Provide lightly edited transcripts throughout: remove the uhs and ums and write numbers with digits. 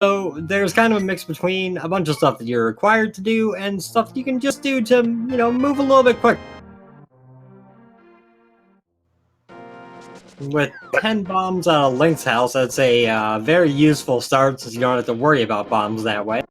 So there's kind of a mix between a bunch of stuff that you're required to do and stuff you can just do to, move a little bit quicker. With 10 bombs at a Link's house, that's a very useful start since you don't have to worry about bombs that way.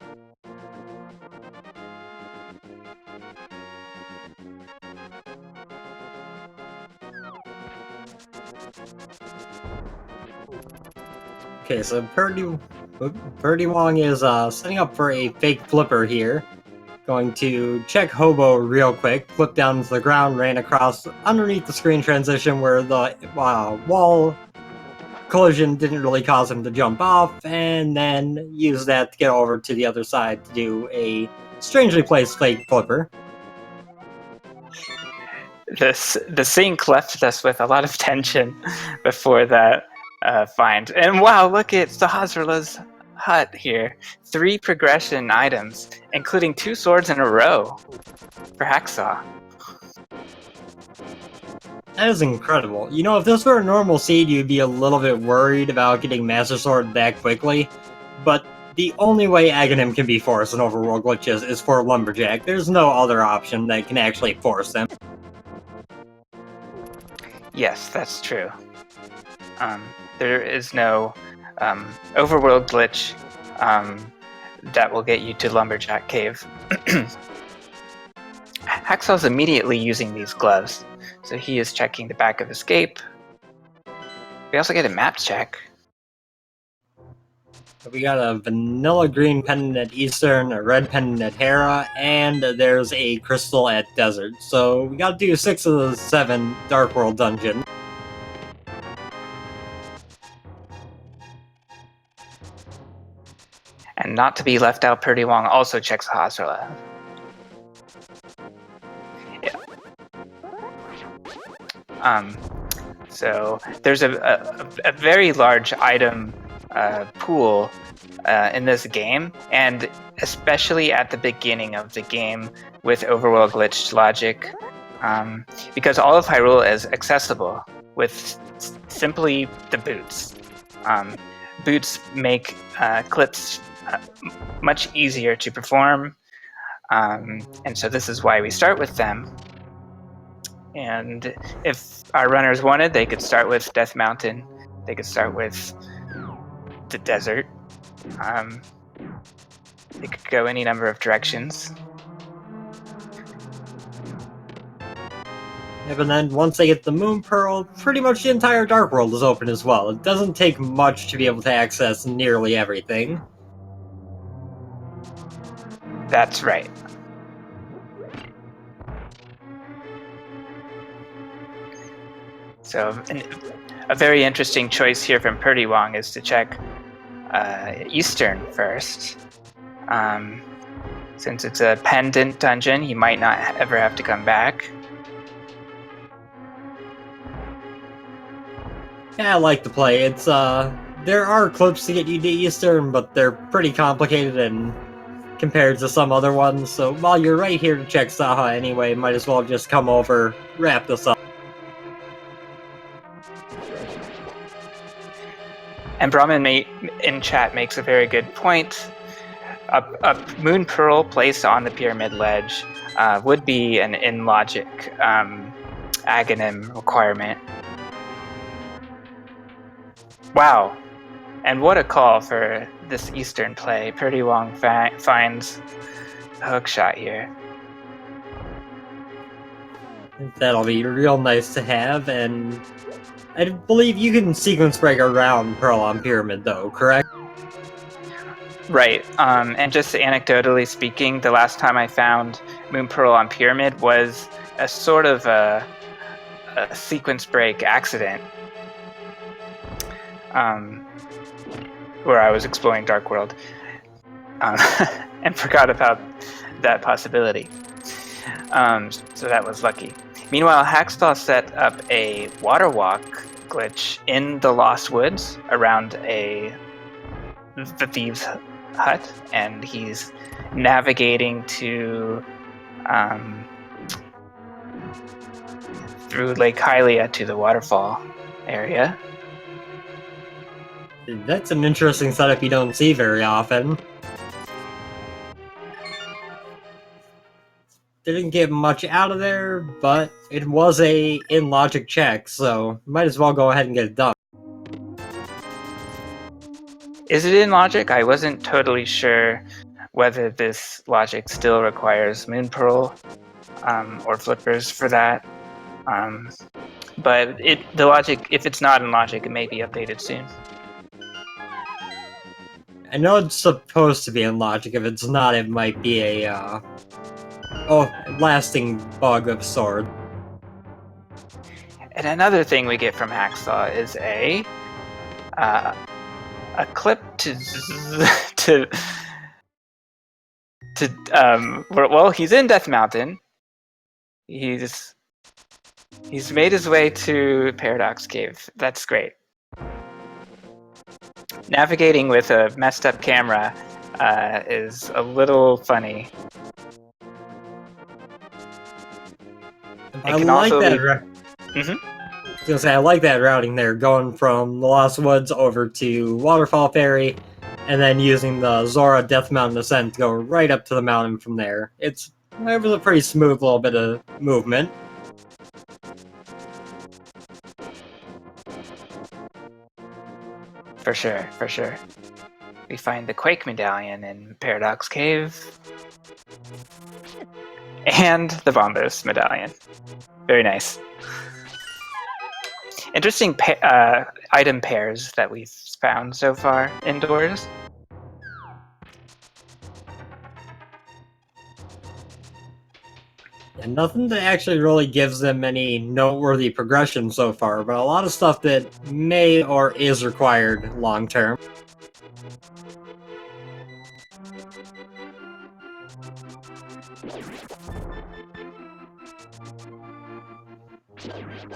Okay, so prdwong is setting up for a fake flipper here. Going to check Hobo real quick, flip down to the ground, ran across underneath the screen transition where the wall collision didn't really cause him to jump off, and then use that to get over to the other side to do a strangely placed fake flipper. The sync left us with a lot of tension before that find. And wow, look at Sahasrarla's hut here. 3 progression items, including 2 swords in a row for Hacksaww. That is incredible. You know, if this were a normal seed, you'd be a little bit worried about getting Master Sword that quickly, but the only way Aghanim can be forced in Overworld glitches is for Lumberjack. There's no other option that can actually force them. Yes, that's true. There is no Overworld glitch that will get you to Lumberjack Cave. Hacksaw's immediately using these gloves, so he is checking the back of Escape. We also get a map check. We got a vanilla green pendant at Eastern, a red pendant at Hera, and there's a crystal at Desert. So we gotta do 6 of the 7 Dark World dungeons. And not to be left out, prdwong also checks Sahasrarla. Yeah. So there's a very large item pool in this game, and especially at the beginning of the game with Overworld glitched logic, because all of Hyrule is accessible with simply the boots. Boots make clips much easier to perform, and so this is why we start with them. And if our runners wanted, they could start with Death Mountain, they could start with the desert. They could go any number of directions. Yeah, but then once they get the Moon Pearl, pretty much the entire Dark World is open as well. It doesn't take much to be able to access nearly everything. That's right. So a very interesting choice here from prdwong is to check Eastern first. Since it's a pendant dungeon, you might not ever have to come back. Yeah, I like to play. It's there are clips to get you to Eastern, but they're pretty complicated and compared to some other ones. So while you're right here to check Saha anyway, might as well just come over, wrap this up. And Brahmin in chat makes a very good point. A Moon Pearl placed on the pyramid ledge would be an in-logic Aghanim requirement. Wow, and what a call for this Eastern play. prdwong finds a hook shot here. That'll be real nice to have, and I believe you can sequence break around Pearl on Pyramid though, correct? Right, and just anecdotally speaking, the last time I found Moon Pearl on Pyramid was a sort of a sequence break accident. Where I was exploring Dark World and forgot about that possibility. So that was lucky. Meanwhile, Hacksaww set up a water walk glitch in the Lost Woods around the Thieves' Hut, and he's navigating to through Lake Hylia to the waterfall area. That's an interesting setup you don't see very often. Didn't get much out of there, but it was a in-logic check, so might as well go ahead and get it done. Is it in logic? I wasn't totally sure whether this logic still requires Moon Pearl or flippers for that. But the logic, if it's not in logic, it may be updated soon. I know it's supposed to be in logic. If it's not, it might be a lasting bug of sort. And another thing we get from Hacksaww is a clip well, he's in Death Mountain. He's made his way to Paradox Cave. That's great. Navigating with a messed up camera is a little funny. I like that. I was gonna say, I like that routing there, going from the Lost Woods over to Waterfall Ferry, and then using the Zora Death Mountain Ascent to go right up to the mountain from there. It was a pretty smooth little bit of movement. For sure, for sure. We find the Quake Medallion in Paradox Cave. And the Bombos Medallion. Very nice. Interesting item pairs that we've found so far indoors. And nothing that actually really gives them any noteworthy progression so far, but a lot of stuff that may or is required long term.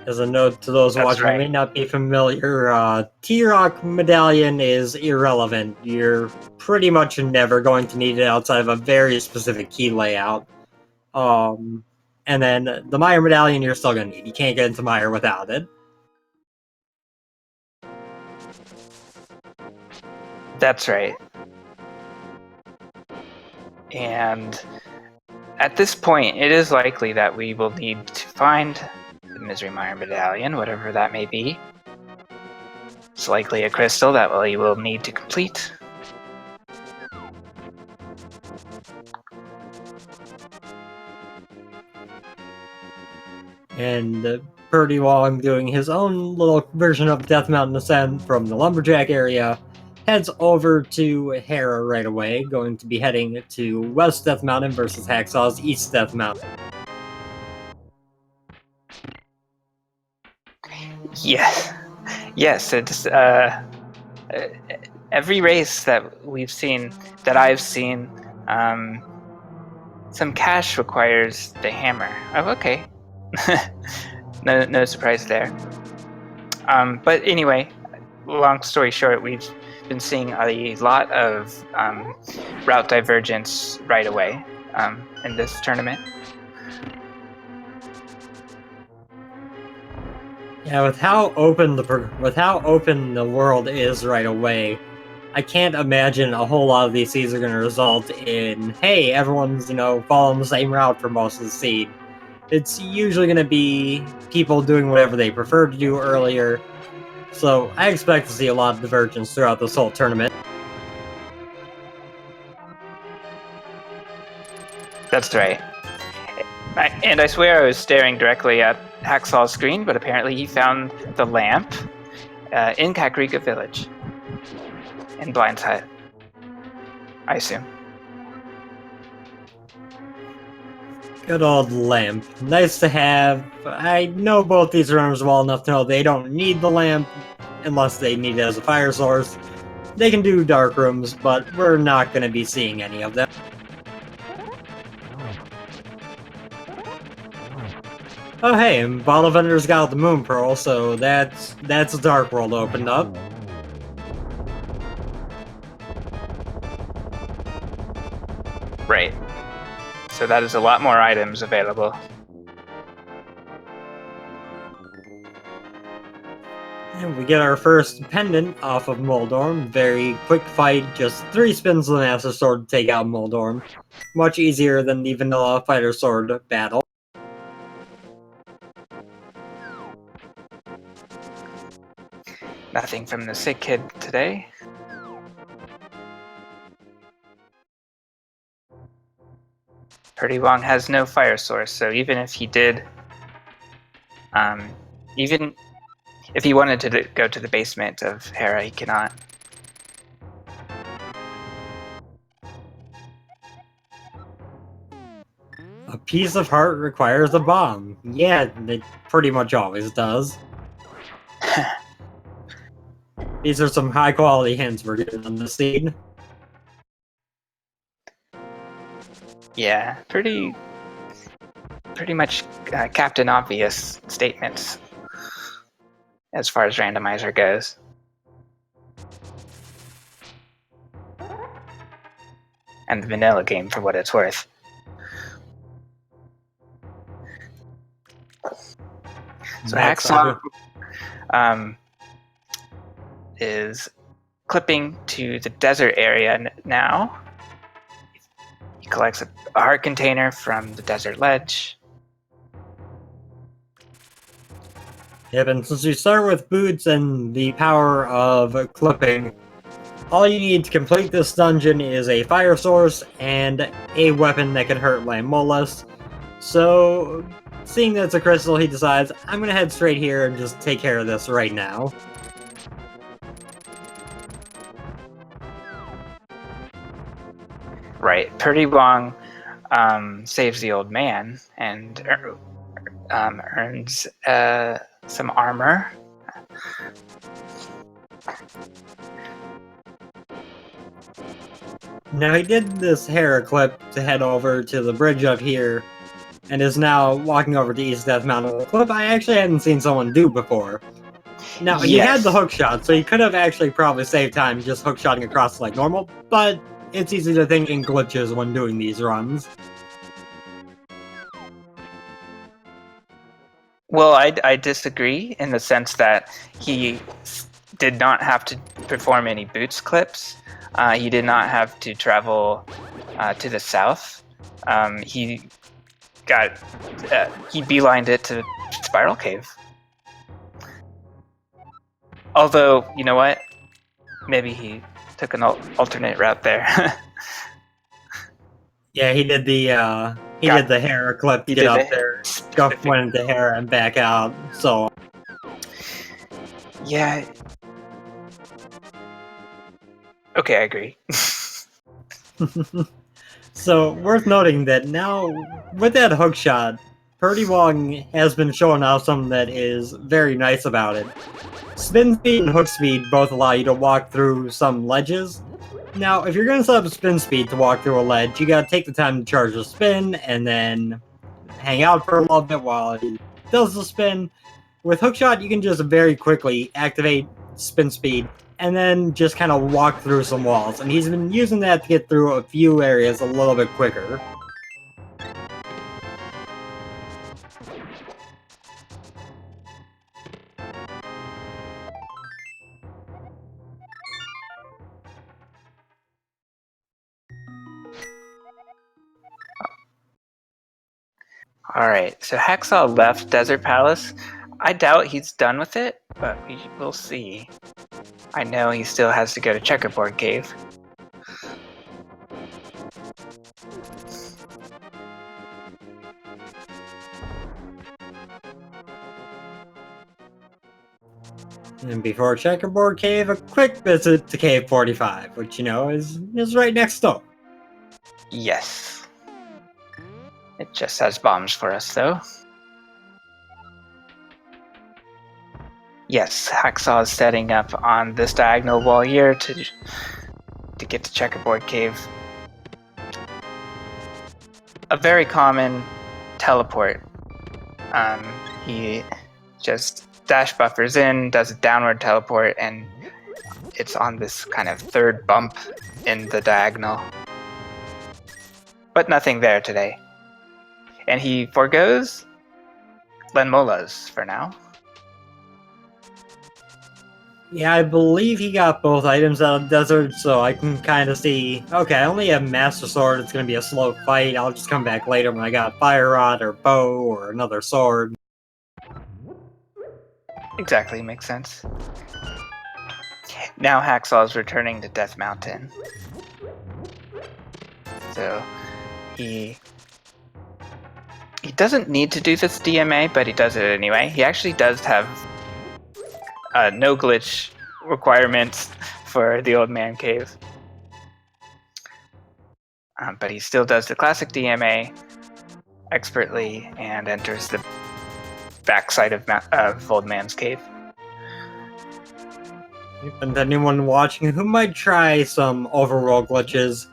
As a note to those watching who may not be familiar, T-Rock Medallion is irrelevant. You're pretty much never going to need it outside of a very specific key layout. And then the Meyer Medallion you're still going to need. You can't get into Meyer without it. That's right. And at this point, it is likely that we will need to find the Misery Mire Medallion, whatever that may be. It's likely a crystal that we will need to complete. And prdwong, doing his own little version of Death Mountain Ascent from the Lumberjack area, heads over to Hera right away, going to be heading to West Death Mountain versus Hacksaw's East Death Mountain. Yes, it's every race that we've seen, that I've seen, some cash requires the hammer. Oh, okay. No surprise there. But anyway, long story short, we've been seeing a lot of route divergence right away in this tournament. Yeah, with how open the world is right away, I can't imagine a whole lot of these seeds are going to result in, hey, everyone's following the same route for most of the seed. It's usually going to be people doing whatever they prefer to do earlier. So I expect to see a lot of divergence throughout this whole tournament. That's right. And I swear I was staring directly at Hacksaw's screen, but apparently he found the lamp in Kakariko Village. In Blind's Hut, I assume. Good old lamp. Nice to have. I know both these runners well enough to know they don't need the lamp unless they need it as a fire source. They can do dark rooms, but we're not going to be seeing any of them. Oh hey, and Bottle Vendor's got the Moon Pearl, so that's a Dark World opened up. Right. So that is a lot more items available. And we get our first pendant off of Moldorm. Very quick fight, just 3 spins of the Master Sword to take out Moldorm. Much easier than the vanilla Fighter Sword battle. Nothing from the sick kid today. prdwong has no fire source, so even if he did, even if he wanted to go to the basement of Hera, he cannot. A piece of heart requires a bomb. Yeah, it pretty much always does. These are some high quality hints we're getting on the scene. Yeah, pretty much Captain Obvious statements as far as Randomizer goes. And the vanilla game for what it's worth. So Hacksaww is clipping to the desert area now. He collects a heart container from the desert ledge. Yep, and since you start with boots and the power of clipping, all you need to complete this dungeon is a fire source and a weapon that can hurt Lamolas. So, seeing that it's a crystal, he decides, I'm gonna head straight here and just take care of this right now. Right, prdwong saves the old man and earns some armor. Now he did this hair clip to head over to the bridge up here, and is now walking over to East Death Mountain. A clip I actually hadn't seen someone do before. Now, he had the hook shot, so he could have actually probably saved time just hook shotting across like normal, but it's easy to think in glitches when doing these runs. Well, I disagree in the sense that he did not have to perform any boots clips. He did not have to travel to the south. He beelined it to Spiral Cave. Although, you know what? Maybe he took an alternate route there. Yeah, he did the did the hair clip to get up there, Guff went into hair and back out, so... Yeah. Okay, I agree. So, worth noting that now, with that hook shot, prdwong has been showing off something that is very nice about it. Spin speed and hook speed both allow you to walk through some ledges. Now, if you're going to set up spin speed to walk through a ledge, you gotta take the time to charge the spin, and then hang out for a little bit while he does the spin. With hookshot, you can just very quickly activate spin speed, and then just kind of walk through some walls, and he's been using that to get through a few areas a little bit quicker. Alright, so Hacksaww left Desert Palace. I doubt he's done with it, but we will see. I know he still has to go to Checkerboard Cave. And before Checkerboard Cave, a quick visit to Cave 45, which, you know, is right next door. Yes. It just has bombs for us, though. Yes, Hacksaww is setting up on this diagonal wall here to get to Checkerboard Cave. A very common teleport. He just dash buffers in, does a downward teleport, and it's on this kind of third bump in the diagonal. But nothing there today. And he forgoes Lamolas for now. Yeah, I believe he got both items out of the desert, so I can kind of see, okay, I only have Master Sword, it's going to be a slow fight, I'll just come back later when I got Fire Rod or Bow or another sword. Exactly, makes sense. Now Hacksaww is returning to Death Mountain. So he doesn't need to do this DMA, but he does it anyway. He actually does have no glitch requirements for the Old Man Cave. But he still does the classic DMA expertly and enters the backside of Old Man's Cave. And anyone watching who might try some Overworld glitches,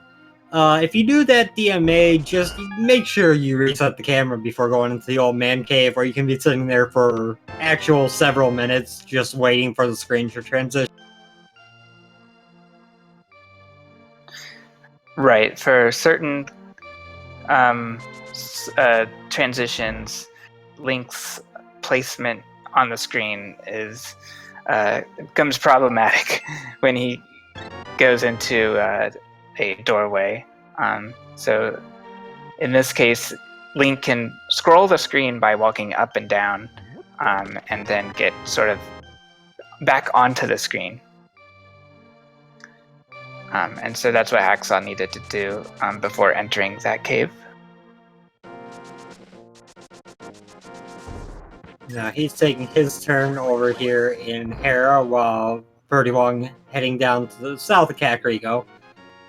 if you do that DMA, just make sure you reset the camera before going into the Old Man Cave, or you can be sitting there for actual several minutes just waiting for the screen to transition. Right, for certain transitions, Link's placement on the screen becomes problematic when he goes into a doorway. So in this case, Link can scroll the screen by walking up and down, and then get sort of back onto the screen. And so that's what Hacksaww needed to do before entering that cave. Now he's taking his turn over here in Hera while prdwong heading down to the south of Kakariko.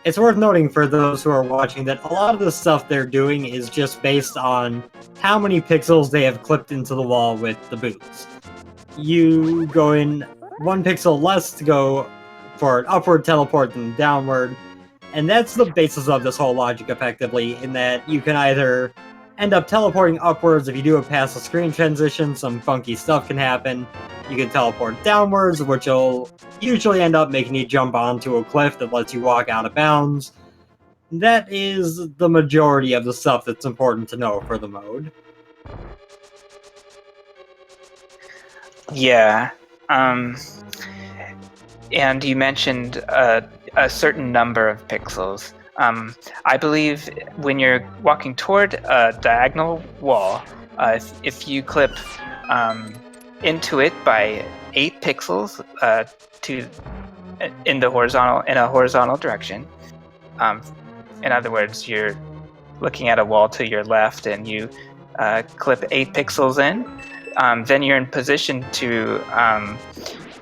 It's worth noting for those who are watching that a lot of the stuff they're doing is just based on how many pixels they have clipped into the wall with the boots. You go in 1 pixel less to go for an upward teleport than downward, and that's the basis of this whole logic effectively, in that you can either end up teleporting upwards. If you do it past the screen transition, some funky stuff can happen. You can teleport downwards, which will usually end up making you jump onto a cliff that lets you walk out of bounds. That is the majority of the stuff that's important to know for the mode. Yeah. And you mentioned a certain number of pixels. I believe when you're walking toward a diagonal wall, if you clip into it by 8 pixels in a horizontal direction, in other words, you're looking at a wall to your left and you clip 8 pixels in, then you're in position to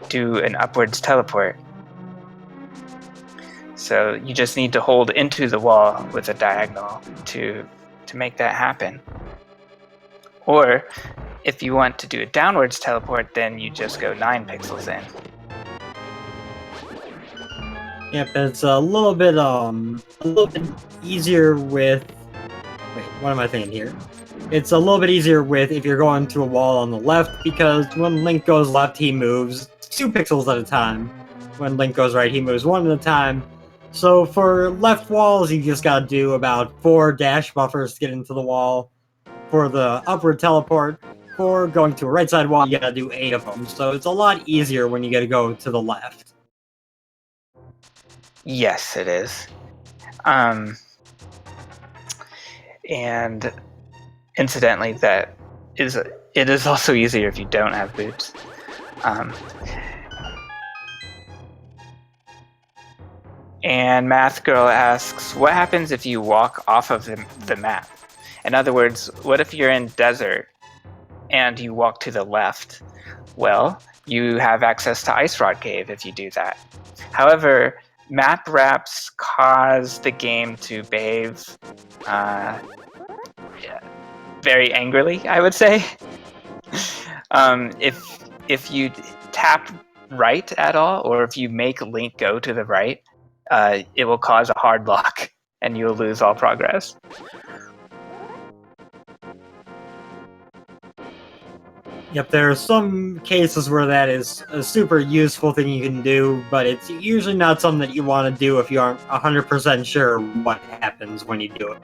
do an upwards teleport. So you just need to hold into the wall with a diagonal to make that happen. Or if you want to do a downwards teleport, then you just go 9 pixels in. Yep, it's a little bit easier with. Wait, what am I thinking here? It's a little bit easier with if you're going to a wall on the left, because when Link goes left, he moves 2 pixels at a time. When Link goes right, he moves 1 at a time. So for left walls, you just gotta do about 4 dash buffers to get into the wall. For the upward teleport, for going to a right side wall, you gotta do 8 of them. So it's a lot easier when you gotta go to the left. Yes, it is. And incidentally, it is also easier if you don't have boots. And Math Girl asks, what happens if you walk off of the map? In other words, what if you're in desert and you walk to the left? Well, you have access to Ice Rod Cave if you do that. However, map wraps cause the game to behave very angrily, I would say. If you tap right at all, or if you make Link go to the right, it will cause a hard lock and you'll lose all progress. Yep, there are some cases where that is a super useful thing you can do, but it's usually not something that you want to do if you aren't 100% sure what happens when you do it.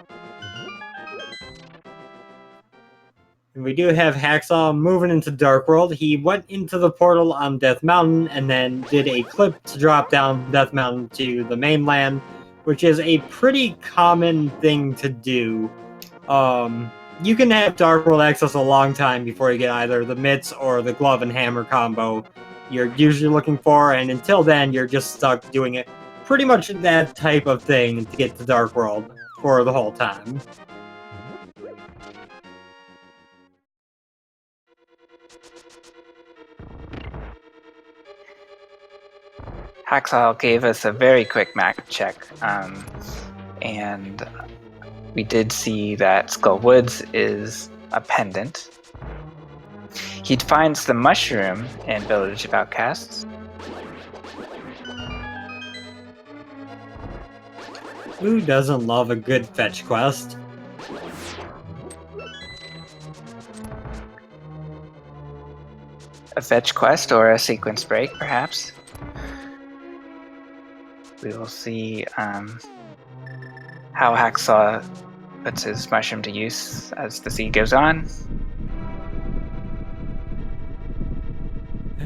And we do have Hacksaww moving into Dark World. He went into the portal on Death Mountain and then did a clip to drop down Death Mountain to the mainland, which is a pretty common thing to do. You can have Dark World access a long time before you get either the mitts or the glove and hammer combo you're usually looking for, and until then you're just stuck doing it pretty much that type of thing to get to Dark World for the whole time. Hacksaww gave us a very quick map check, and we did see that Skull Woods is a pendant. He finds the mushroom in Village of Outcasts. Who doesn't love a good fetch quest? A fetch quest or a sequence break, perhaps. We will see how Hacksaww puts his mushroom to use as the seed goes on.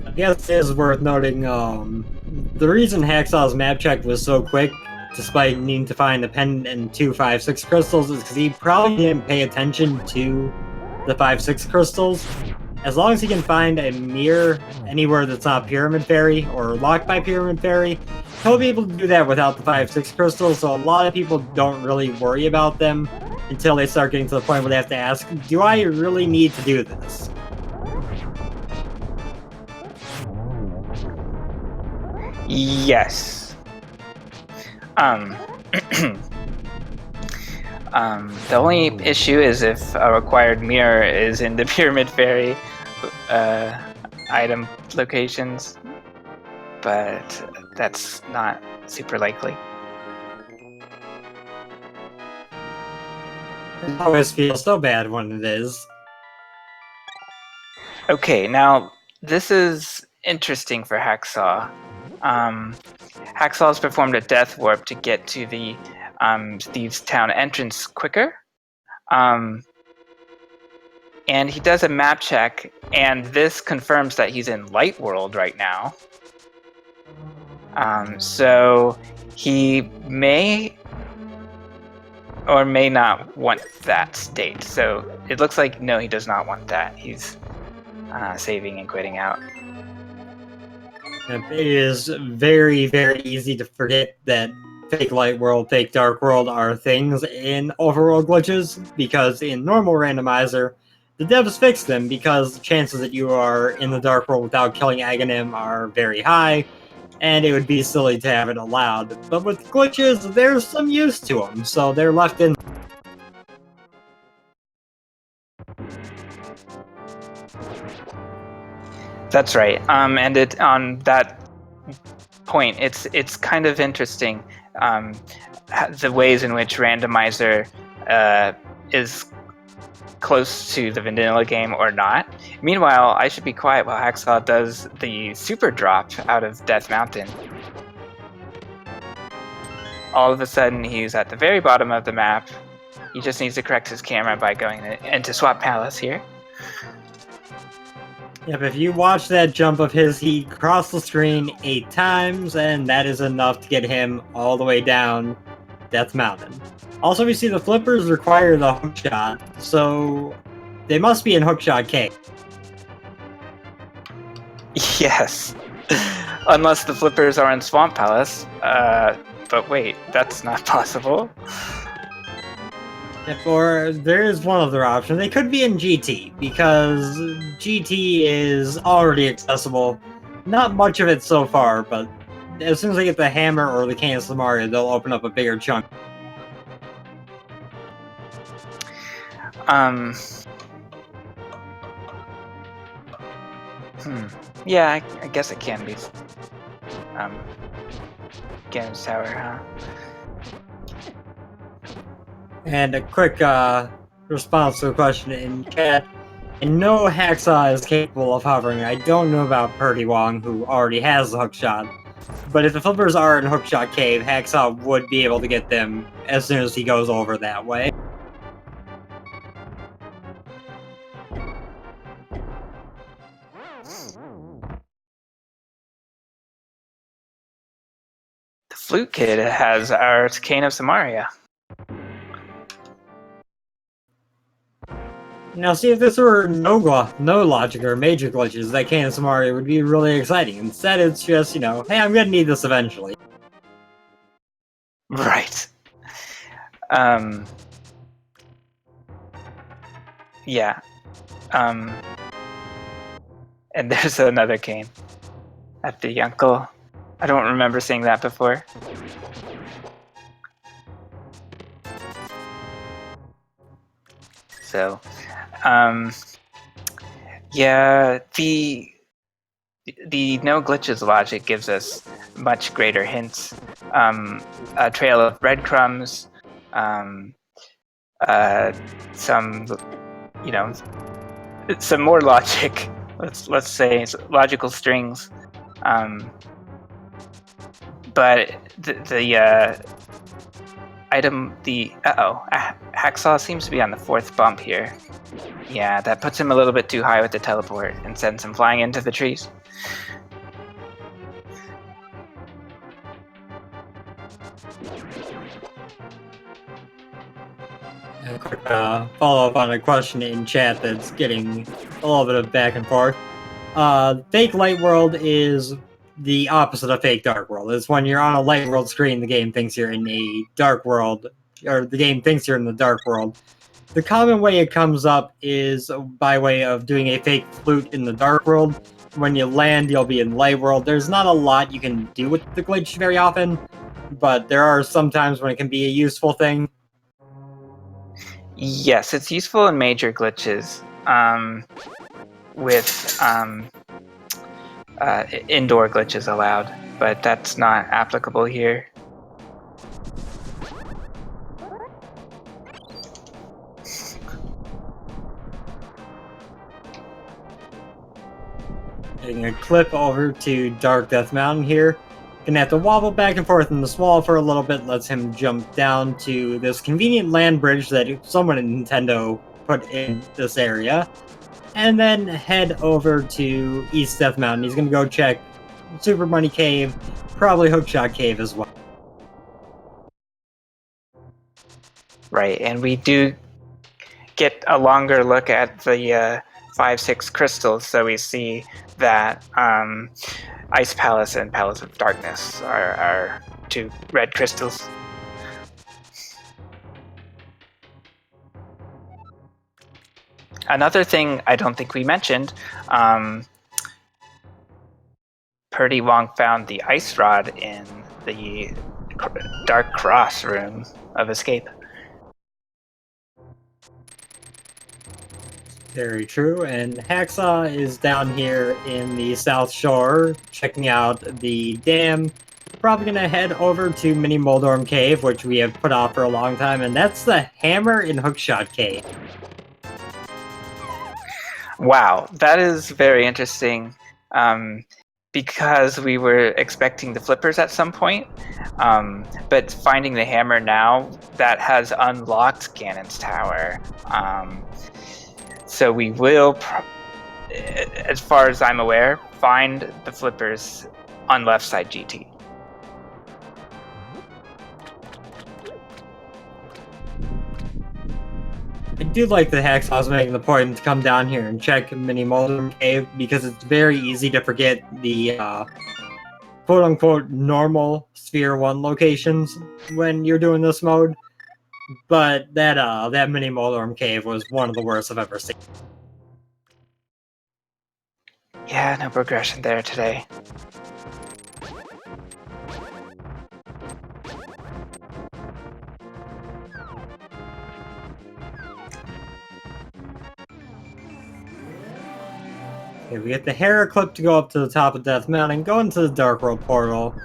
I guess it is worth noting, the reason Hacksaw's map check was so quick, despite needing to find the pendant and 2 5-6 crystals, is because he probably didn't pay attention to the 5-6 crystals. As long as he can find a mirror anywhere that's not Pyramid Fairy or locked by Pyramid Fairy, he'll be able to do that without the 5-6 crystals, so a lot of people don't really worry about them until they start getting to the point where they have to ask, do I really need to do this? Yes. The only issue is if a required mirror is in the Pyramid Fairy item locations, but that's not super likely. It always feels so bad when it is. Okay, now this is interesting for Hacksaww. Hacksaw's performed a death warp to get to the Thieves' Town entrance quicker. And he does a map check, and this confirms that he's in Light World right now. So he may or may not want that state. So it looks like, no, he does not want that. He's saving and quitting out. It is very, very easy to forget that fake Light World, fake Dark World are things in Overworld glitches, because in normal Randomizer, the devs fix them because the chances that you are in the Dark World without killing Aghanim are very high, and it would be silly to have it allowed. But with glitches, there's some use to them, so they're left in. That's right. And it on that point, it's kind of interesting the ways in which Randomizer is close to the vanilla game or not. Meanwhile, I should be quiet while Hacksaww does the super drop out of Death Mountain. All of a sudden, he's at the very bottom of the map. He just needs to correct his camera by going into Swap Palace here. Yep, if you watch that jump of his, he crossed the screen 8 times, and that is enough to get him all the way down Death Mountain. Also, we see the flippers require the hookshot, so they must be in Hookshot Cave. Yes. Unless the flippers are in Swamp Palace. But wait, that's not possible. Or there is one other option. They could be in GT, because GT is already accessible. Not much of it so far, but as soon as they get the hammer or the Canis Mario, they'll open up a bigger chunk. Yeah, I guess it can be. Games Tower, huh? And a quick response to the question in chat. I know Hacksaww is capable of hovering. I don't know about prdwong, who already has the hookshot. But if the flippers are in Hookshot Cave, Hacksaww would be able to get them as soon as he goes over that way. Flute Kid has our Cane of Samaria. Now, see, if this were no logic or major glitches, that Cane of Samaria would be really exciting. Instead, it's just, you know, hey, I'm gonna need this eventually. Right. Yeah. And there's another cane at the uncle. I don't remember seeing that before. So, yeah, the no glitches logic gives us much greater hints. A trail of breadcrumbs, some, you know, some more logic. Let's say logical strings. But the item, Hacksaww seems to be on the 4th bump here. Yeah, that puts him a little bit too high with the teleport and sends him flying into the trees. A quick follow-up on a question in chat that's getting a little bit of back and forth. Fake light world is the opposite of fake dark world. It's when you're on a light world screen, the game thinks you're in a dark world, or the game thinks you're in the dark world. The common way it comes up is by way of doing a fake flute in the dark world. When you land, you'll be in light world. There's not a lot you can do with the glitch very often, but there are some times when it can be a useful thing. Yes, it's useful in major glitches with indoor glitches allowed, but that's not applicable here. Getting a clip over to Dark Death Mountain here. Gonna have to wobble back and forth in the swall for a little bit, lets him jump down to this convenient land bridge that someone at Nintendo put in this area. And then head over to East Death Mountain. He's gonna go check Super Money Cave, probably Hookshot Cave as well. Right, and we do get a longer look at the 5-6 crystals, so we see that Ice Palace and Palace of Darkness are 2 red crystals. Another thing I don't think we mentioned, prdwong found the ice rod in the Dark Cross room of escape. Very true, and Hacksaww is down here in the South Shore, checking out the dam. Probably gonna head over to Mini Moldorm Cave, which we have put off for a long time, and that's the Hammer in Hookshot Cave. Wow, that is very interesting, because we were expecting the flippers at some point, but finding the hammer now, that has unlocked Ganon's Tower. So we will, as far as I'm aware, find the flippers on left side GT. I do like that Hacksaw's making the point to come down here and check Mini Moldorm Cave, because it's very easy to forget the quote-unquote normal Sphere 1 locations when you're doing this mode. But that Mini Moldorm Cave was one of the worst I've ever seen. Yeah, no progression there today. Okay, we get the Hera clip to go up to the top of Death Mountain, go into the Dark World portal.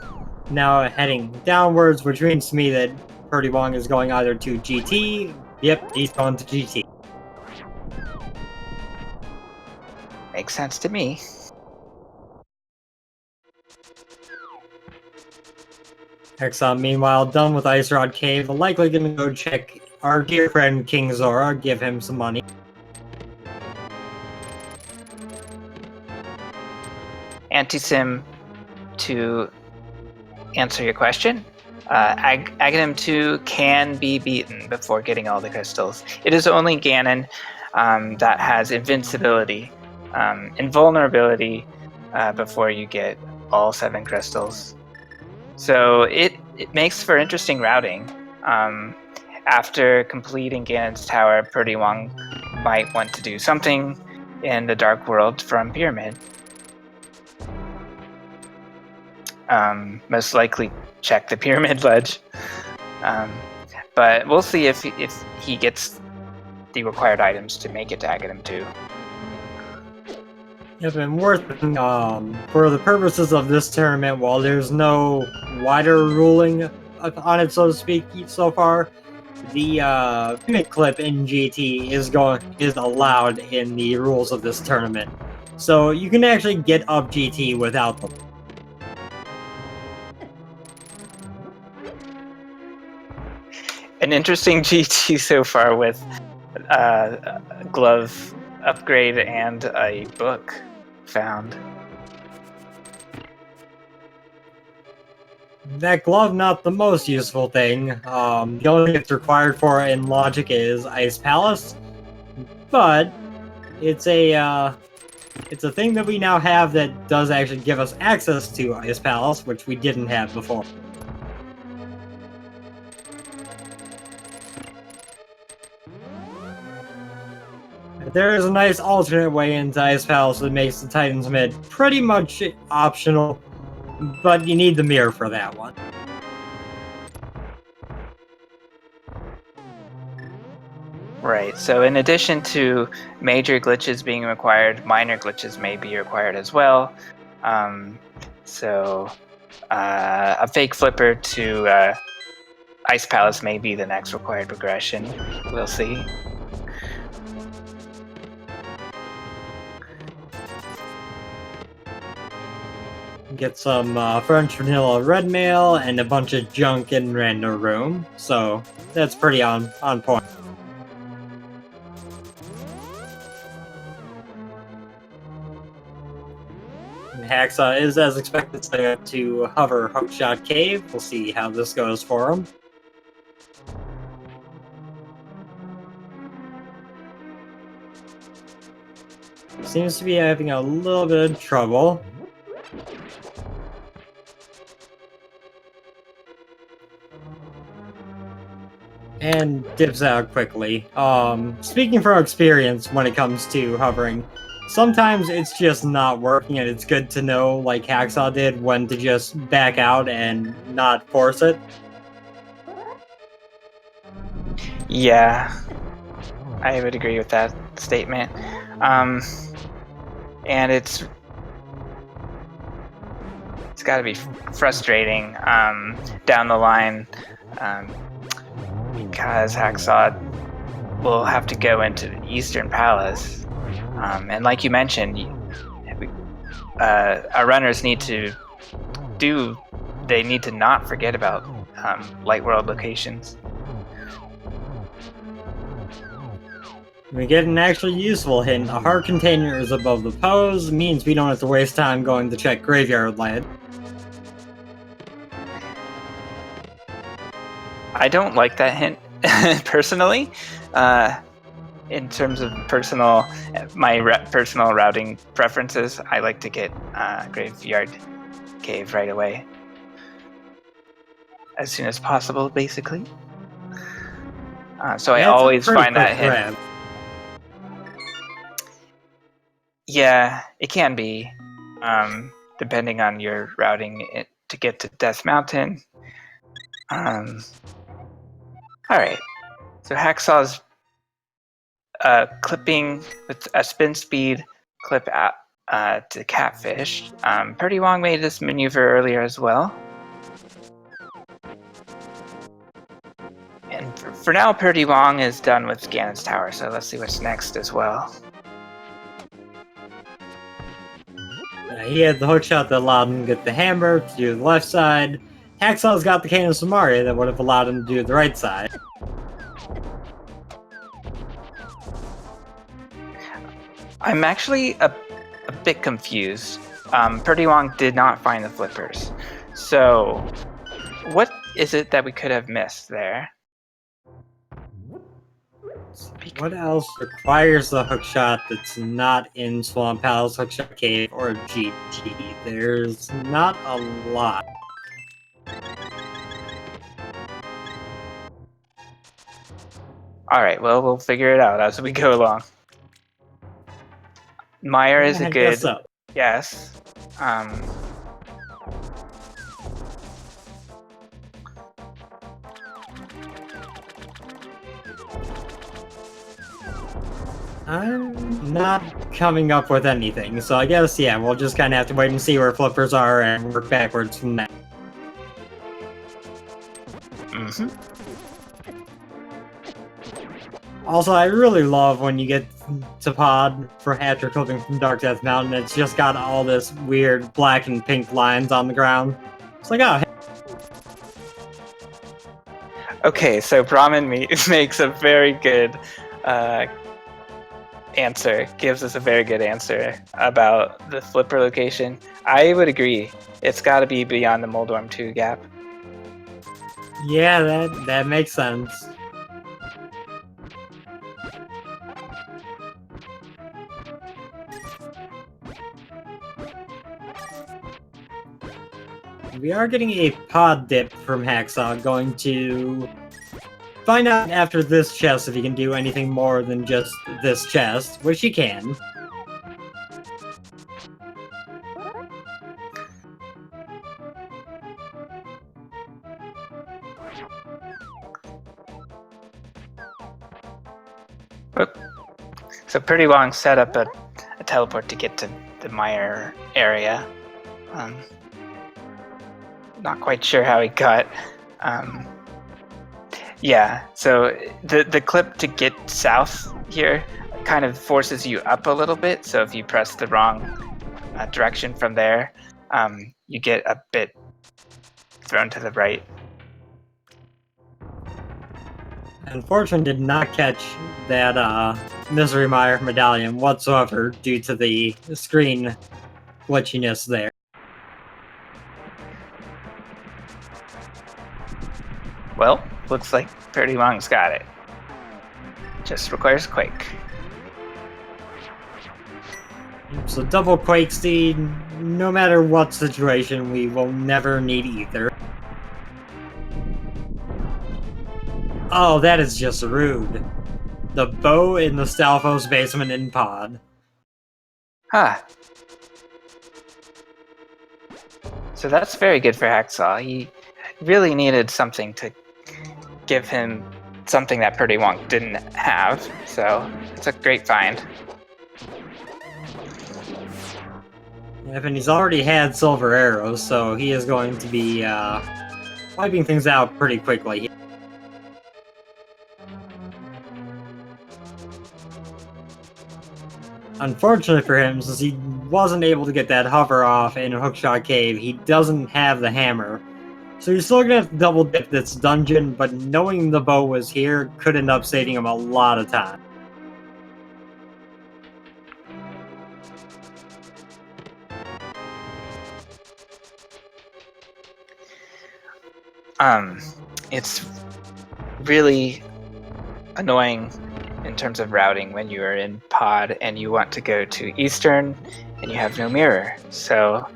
Now heading downwards, which means to me that prdwong is going either to GT. Yep, he's going to GT. Makes sense to me. Hacksaww, meanwhile, done with Ice Rod Cave, likely gonna go check our dear friend King Zora, give him some money. Antisim, to answer your question, Aghanim 2 can be beaten before getting all the crystals. It is only Ganon that has invincibility, invulnerability before you get all 7 crystals. So it makes for interesting routing. After completing Ganon's tower, prdwong might want to do something in the Dark World from Pyramid. Most likely check the Pyramid Ledge. But we'll see if he gets the required items to make it to Aghanim 2. Yep, and worth for the purposes of this tournament, while there's no wider ruling on it, so to speak, so far, the gimmick clip in GT is allowed in the rules of this tournament. So you can actually get up GT without them. An interesting GT so far with a glove upgrade and a book found. That glove, not the most useful thing. The only thing it's required for in Logic is Ice Palace, but it's a thing that we now have that does actually give us access to Ice Palace, which we didn't have before. There is a nice alternate way into Ice Palace that makes the Titan's Mid pretty much optional, but you need the mirror for that one. Right, so in addition to major glitches being required, minor glitches may be required as well. A fake flipper to Ice Palace may be the next required progression. We'll see. Get some French vanilla red mail and a bunch of junk in random room, so that's pretty on point. And Hacksaww is, as expected, setting up to hover Hookshot Cave. We'll see how this goes for him. Seems to be having a little bit of trouble. And dips out quickly. Speaking from experience when it comes to hovering, sometimes it's just not working, and it's good to know, like Hacksaww did, when to just back out and not force it. Yeah, I would agree with that statement. And it's got to be frustrating down the line. Because Hacksaww will have to go into the Eastern Palace. And like you mentioned, our runners need to not forget about Light World locations. We get an actually useful hint. A heart container is above the pose, means we don't have to waste time going to check Graveyard Land. I don't like that hint personally. In terms of personal routing preferences, I like to get Graveyard Cave right away, as soon as possible, basically. So I always find that hint. Yeah, it can be, depending on your routing to get to Death Mountain. Alright, so Hacksaw's clipping with a spin speed clip to Catfish. prdwong made this maneuver earlier as well. And for now, prdwong is done with Ganon's Tower, so let's see what's next as well. He had the hookshot that allowed him to get the hammer to do the left side. Hacksaw's got the Cane of Samaria that would have allowed him to do the right side. I'm actually a bit confused. prdwong did not find the flippers. So, what is it that we could have missed there? What else requires the hookshot that's not in Swamp Palace, Hookshot Cave, or GT? There's not a lot. Alright, well, we'll figure it out as we go along. Meyer is a I good guess so. guess. I'm not coming up with anything, so I guess, yeah, we'll just kind of have to wait and see where flippers are and work backwards from that. Mm-hmm. Also, I really love when you get to Pod for after clipping from Dark Death Mountain, it's just got all this weird black and pink lines on the ground. It's like, oh, Okay, so Brahmin makes a very good answer, gives us a very good answer about the flipper location. I would agree. It's got to be beyond the Moldorm 2 gap. yeah, that makes sense. We are getting a pod dip from Hacksaww, going to find out after this chest if he can do anything more than just this chest, which he can. So prdwong set up a teleport to get to the Meyer area. Not quite sure how he got. Yeah, so the clip to get south here kind of forces you up a little bit. So if you press the wrong direction from there, you get a bit thrown to the right. Unfortunately, did not catch that Misery Mire medallion whatsoever due to the screen glitchiness there. Well, looks like prdwong's got it. Just requires Quake. So double Quake Seed, no matter what situation, we will never need either. Oh, that is just rude. The bow in the Stalfos basement in Pod. Huh. So that's very good for Hacksaww. He really needed something to give him something that prdwong didn't have, so it's a great find. Yep, and he's already had silver arrows, so he is going to be wiping things out pretty quickly. Unfortunately for him, since he wasn't able to get that hover off in Hookshot Cave, he doesn't have the hammer. So he's still gonna have to double dip this dungeon, but knowing the bow was here could end up saving him a lot of time. It's really annoying in terms of routing when you are in Pod and you want to go to Eastern and you have no mirror. So,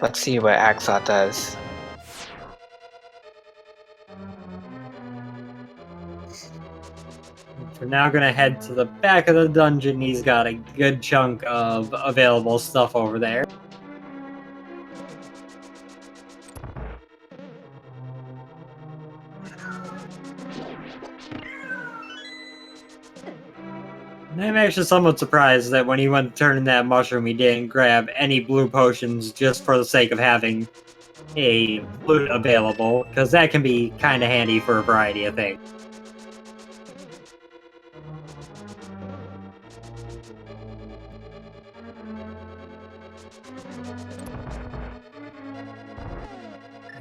let's see what Hacksaww does. We're now gonna head to the back of the dungeon. He's got a good chunk of available stuff over there. And I'm actually somewhat surprised that when he went to turn in that mushroom, he didn't grab any blue potions just for the sake of having a flute available, because that can be kind of handy for a variety of things.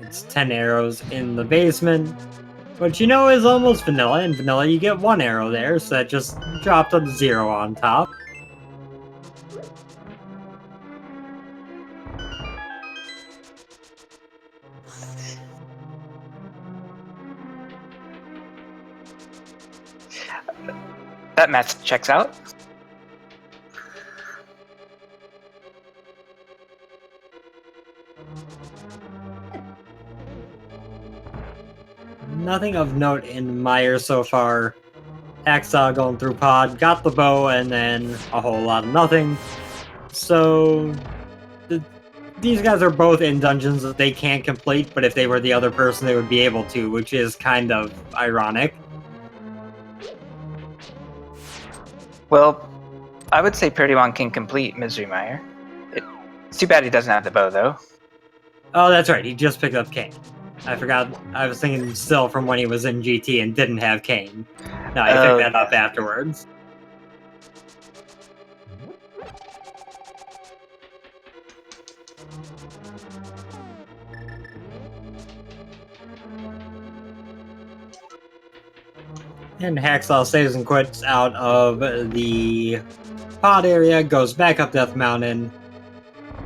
It's 10 arrows in the basement, which you know is almost vanilla. In vanilla, you get 1 arrow there, so that just dropped a 0 on top. that math checks out. Nothing of note in Meyer so far. Hacksaww going through pod, got the bow, and then a whole lot of nothing. So these guys are both in dungeons that they can't complete, but if they were the other person, they would be able to, which is kind of ironic. Well, I would say prdwong can complete Misery Mire. It's too bad he doesn't have the bow, though. Oh, that's right, he just picked up Kane. I forgot, I was thinking still from when he was in GT and didn't have Kane. No, he picked that up afterwards. And Hacksaww saves and quits out of the pod area, goes back up Death Mountain.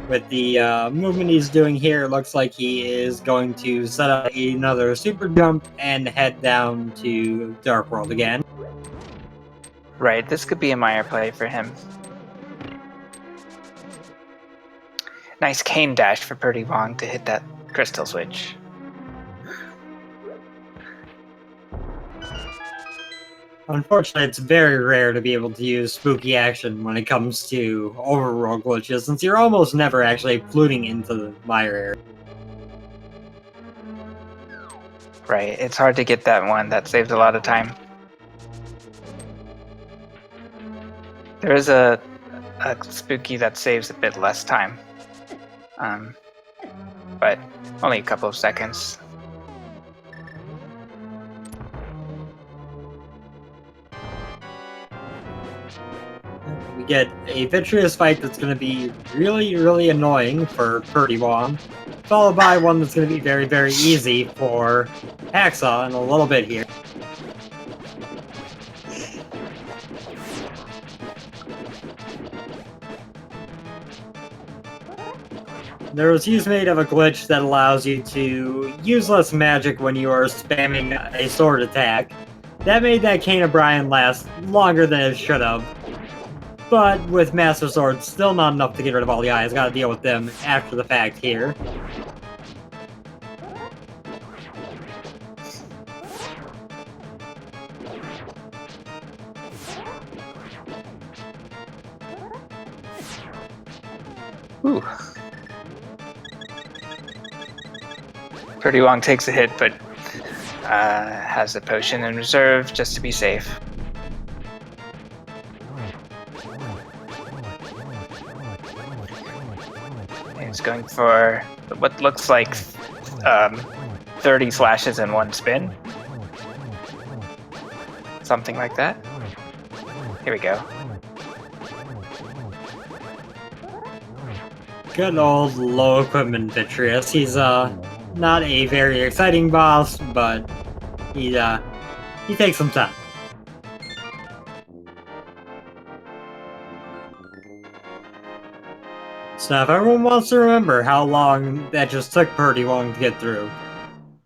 With the movement he's doing here, it looks like he is going to set up another super jump and head down to Dark World again. Right, this could be a Mire play for him. Nice cane dash for prdwong to hit that crystal switch. Unfortunately, it's very rare to be able to use spooky action when it comes to overworld glitches, since you're almost never actually fluting into the Mire area. Right, it's hard to get that one. That saves a lot of time. There is a spooky that saves a bit less time. But only a couple of seconds. We get a Vitreous fight that's going to be really, really annoying for prdwong, followed by one that's going to be very, very easy for Hacksaww in a little bit here. There was use made of a glitch that allows you to use less magic when you are spamming a sword attack. That made that Cane O'Brien last longer than it should have. But with Master Sword, still not enough to get rid of all the eyes. Gotta deal with them after the fact here. Ooh. prdwong takes a hit, but has a potion in reserve just to be safe. He's going for what looks like 30 slashes in one spin. Something like that. Here we go. Good old low equipment Vitreous. He's not a very exciting boss, but he takes some time. So if everyone wants to remember how long that just took prdwong to get through,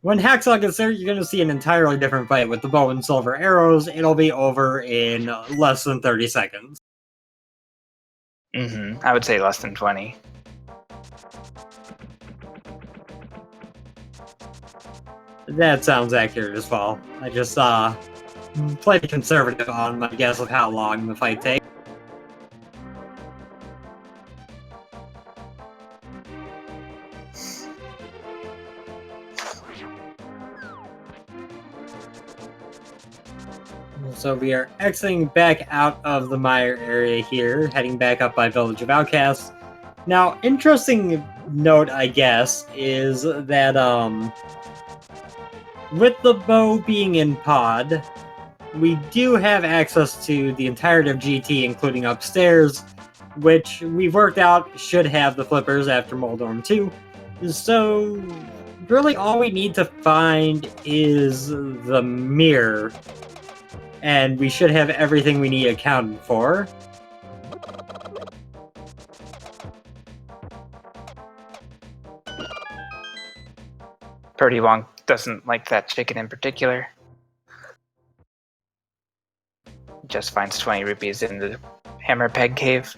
when Hacksaww gets there, you're going to see an entirely different fight with the bow and silver arrows. It'll be over in less than 30 seconds. I would say less than 20. That sounds accurate as well. I just played conservative on my guess of how long the fight takes. So we are exiting back out of the Mire area here, heading back up by Village of Outcasts. Now, interesting note, I guess, is that with the bow being in pod, we do have access to the entirety of GT, including upstairs, which we've worked out should have the flippers after Moldorm 2. So, really all we need to find is the mirror, and we should have everything we need accounted for. prdwong doesn't like that chicken in particular. Just finds 20 rupees in the hammer peg cave.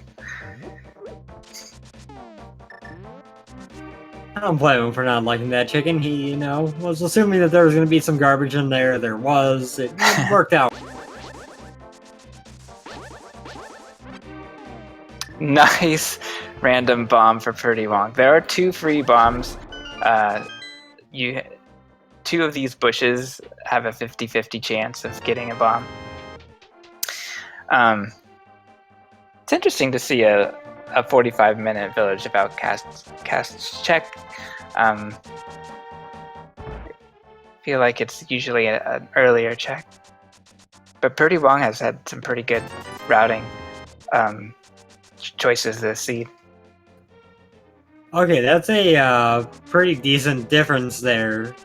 I don't blame him for not liking that chicken. He, was assuming that there was going to be some garbage in there. There was. It worked out. Nice random bomb for prdwong. There are 2 free bombs. Two of these bushes have a 50-50 chance of getting a bomb. It's interesting to see a 45-minute village about casts check. Feel like it's usually an earlier check. But prdwong has had some pretty good routing choices this seed. Okay, that's a pretty decent difference there.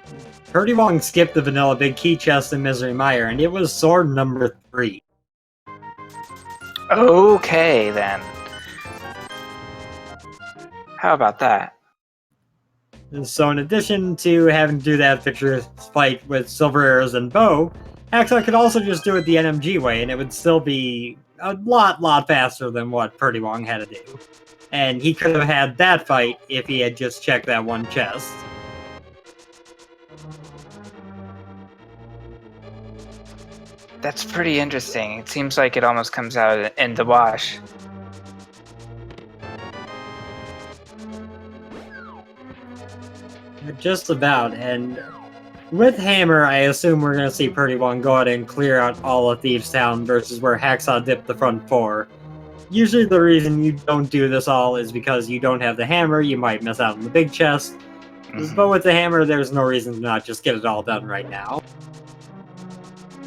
prdwong skipped the vanilla big key chest in Misery Mire, and it was sword number 3. Okay, then. How about that? And so in addition to having to do that Vitreous fight with silver arrows and bow, Hacksaww could also just do it the NMG way, and it would still be a lot faster than what prdwong had to do. And he could have had that fight if he had just checked that one chest. That's pretty interesting. It seems like it almost comes out in the wash. Just about, and with Hammer, I assume we're going to see prdwong go out and clear out all of Thieves Town versus where Hacksaww dipped the front 4. Usually the reason you don't do this all is because you don't have the hammer, you might miss out on the big chest. Mm-hmm. But with the hammer, there's no reason to not just get it all done right now.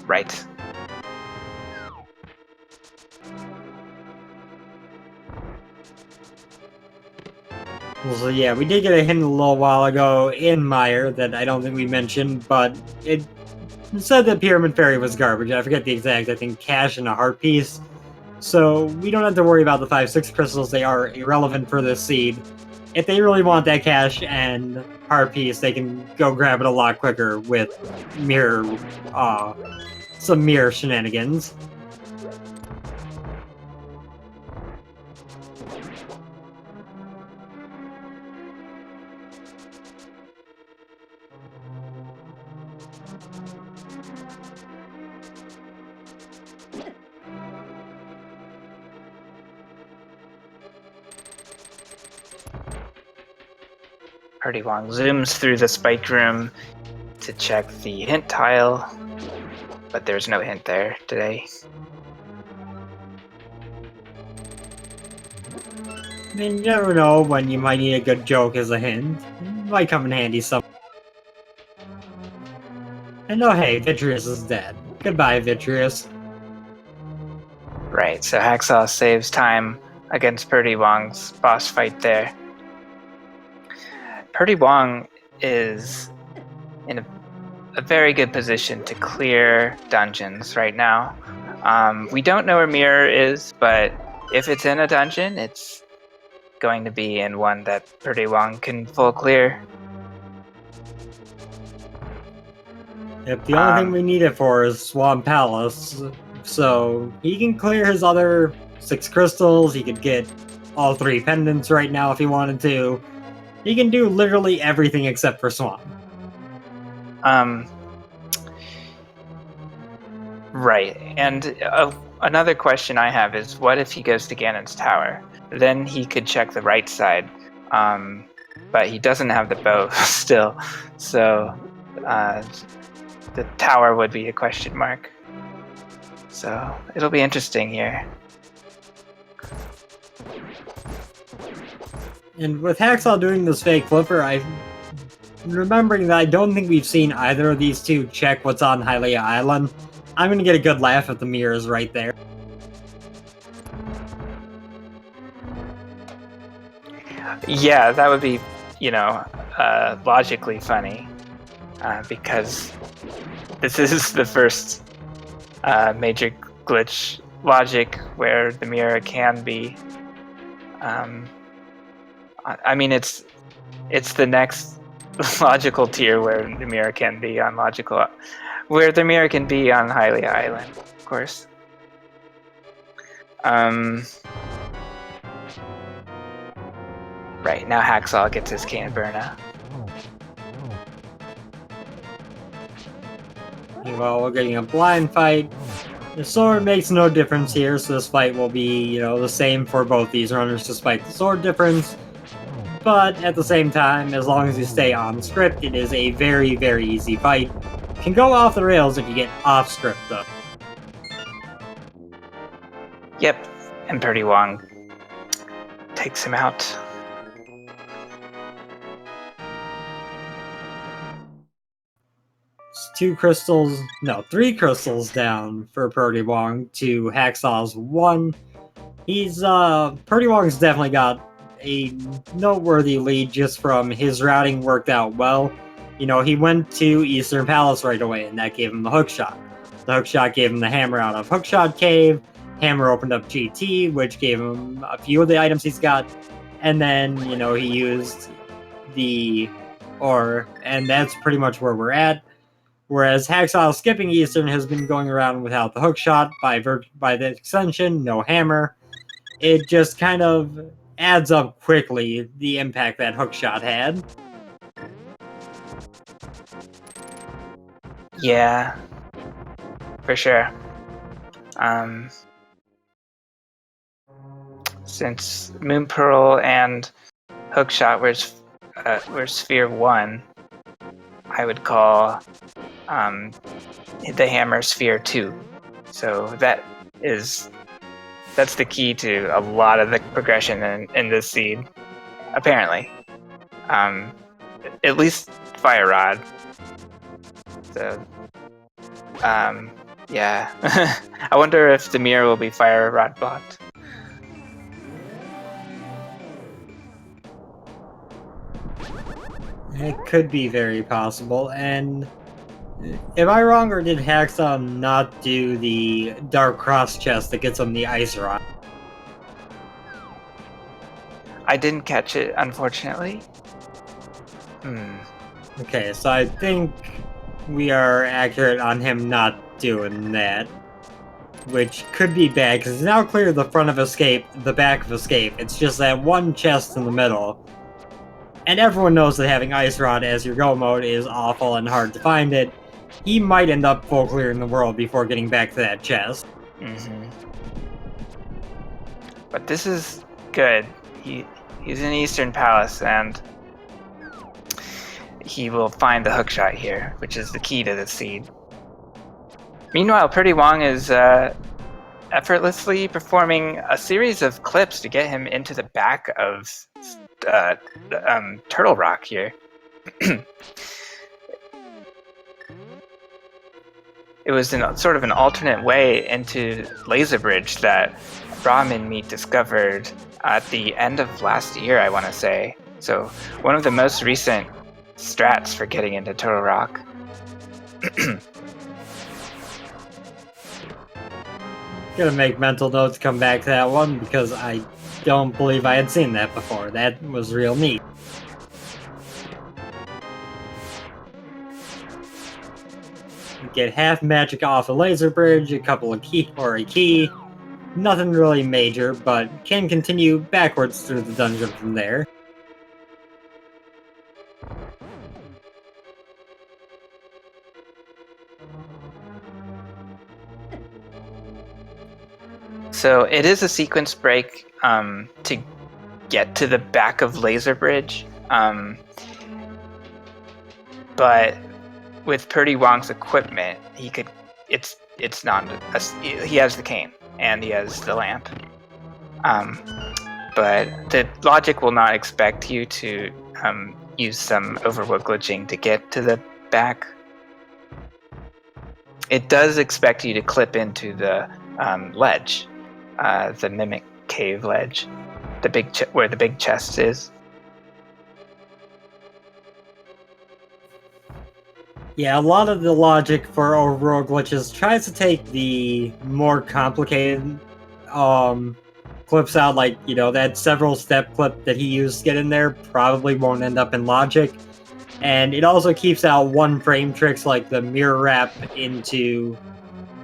Right. So yeah, we did get a hint a little while ago in Mire that I don't think we mentioned, but it said that Pyramid Fairy was garbage. I forget the exact, I think cash and a heart piece. So we don't have to worry about the 5-6 crystals, they are irrelevant for this seed. If they really want that cash and heart piece, they can go grab it a lot quicker with some mirror shenanigans. prdwong zooms through the spike room to check the hint tile, but there's no hint there today. I mean, you never know when you might need a good joke as a hint. It might come in handy somewhere. And oh hey, Vitreous is dead. Goodbye, Vitreous. Right, so Hacksaww saves time against prdwong's boss fight there. prdwong is in a very good position to clear dungeons right now. We don't know where Mirror is, but if it's in a dungeon, it's going to be in one that prdwong can full clear. Yep, the only thing we need it for is Swamp Palace, so he can clear his other 6 crystals, he could get all 3 pendants right now if he wanted to. He can do literally everything except for Swamp. Right, and another question I have is, what if he goes to Ganon's Tower? Then he could check the right side, but he doesn't have the bow still, so the tower would be a question mark. So it'll be interesting here. And with Hacksaww doing this fake flipper, I'm remembering that I don't think we've seen either of these two check what's on Hylia Island. I'm gonna get a good laugh if the mirror is right there. Yeah, that would be, logically funny, because this is the first major glitch logic where the mirror can be. I mean, it's the next logical tier where the mirror can be on logical, where the mirror can be on Hylia Island, of course. Right, now Hacksaww gets his can burner. Well, we're getting a blind fight. The sword makes no difference here, so this fight will be, the same for both these runners despite the sword difference. But at the same time, as long as you stay on script, it is a very, very easy fight. Can go off the rails if you get off script, though. Yep, and prdwong takes him out. It's 3 crystals down for prdwong to Hacksaw's 1. prdwong's definitely got a noteworthy lead just from his routing worked out well. He went to Eastern Palace right away, and that gave him the hookshot. The hookshot gave him the hammer out of Hookshot Cave. Hammer opened up GT, which gave him a few of the items he's got. And then, he used and that's pretty much where we're at. Whereas Hacksaww skipping Eastern has been going around without the hookshot, by the extension, no hammer. It just kind of adds up quickly, the impact that hookshot had. Yeah, for sure. Since Moon Pearl and Hookshot were Sphere 1, I would call the hammer Sphere 2. So that's the key to a lot of the progression in this seed, apparently. At least Fire Rod. So, yeah. I wonder if the mirror will be Fire Rod blocked. It could be very possible, and am I wrong, or did Hacksaww not do the Dark Cross chest that gets him the Ice Rod? I didn't catch it, unfortunately. Okay, so I think we are accurate on him not doing that. Which could be bad, because he's now cleared the front of Escape, the back of Escape. It's just that one chest in the middle. And everyone knows that having Ice Rod as your go mode is awful and hard to find it. He might end up full clearing the world before getting back to that chest. But this is good. He's in Eastern Palace, and he will find the hookshot here, which is the key to the seed. Meanwhile, prdwong is effortlessly performing a series of clips to get him into the back of Turtle Rock here. It was sort of an alternate way into Laser Bridge that Ramen Meat discovered at the end of last year, I want to say. So one of the most recent strats for getting into Turtle Rock. Gonna make mental notes, come back to that one, because I don't believe I had seen that before. That was real neat. Get half magic off a laser bridge, a couple of a key. Nothing really major, but can continue backwards through the dungeon from there. So it is a sequence break to get to the back of Laser Bridge, but with prdwong's equipment, he could. It's not. He has the cane and he has the lamp, but the logic will not expect you to use some Overworld glitching to get to the back. It does expect you to clip into the ledge. The Mimic Cave ledge, where the big chest is. Yeah, a lot of the logic for Overworld glitches tries to take the more complicated clips out, like, that several step clip that he used to get in there probably won't end up in logic. And it also keeps out one frame tricks like the mirror wrap into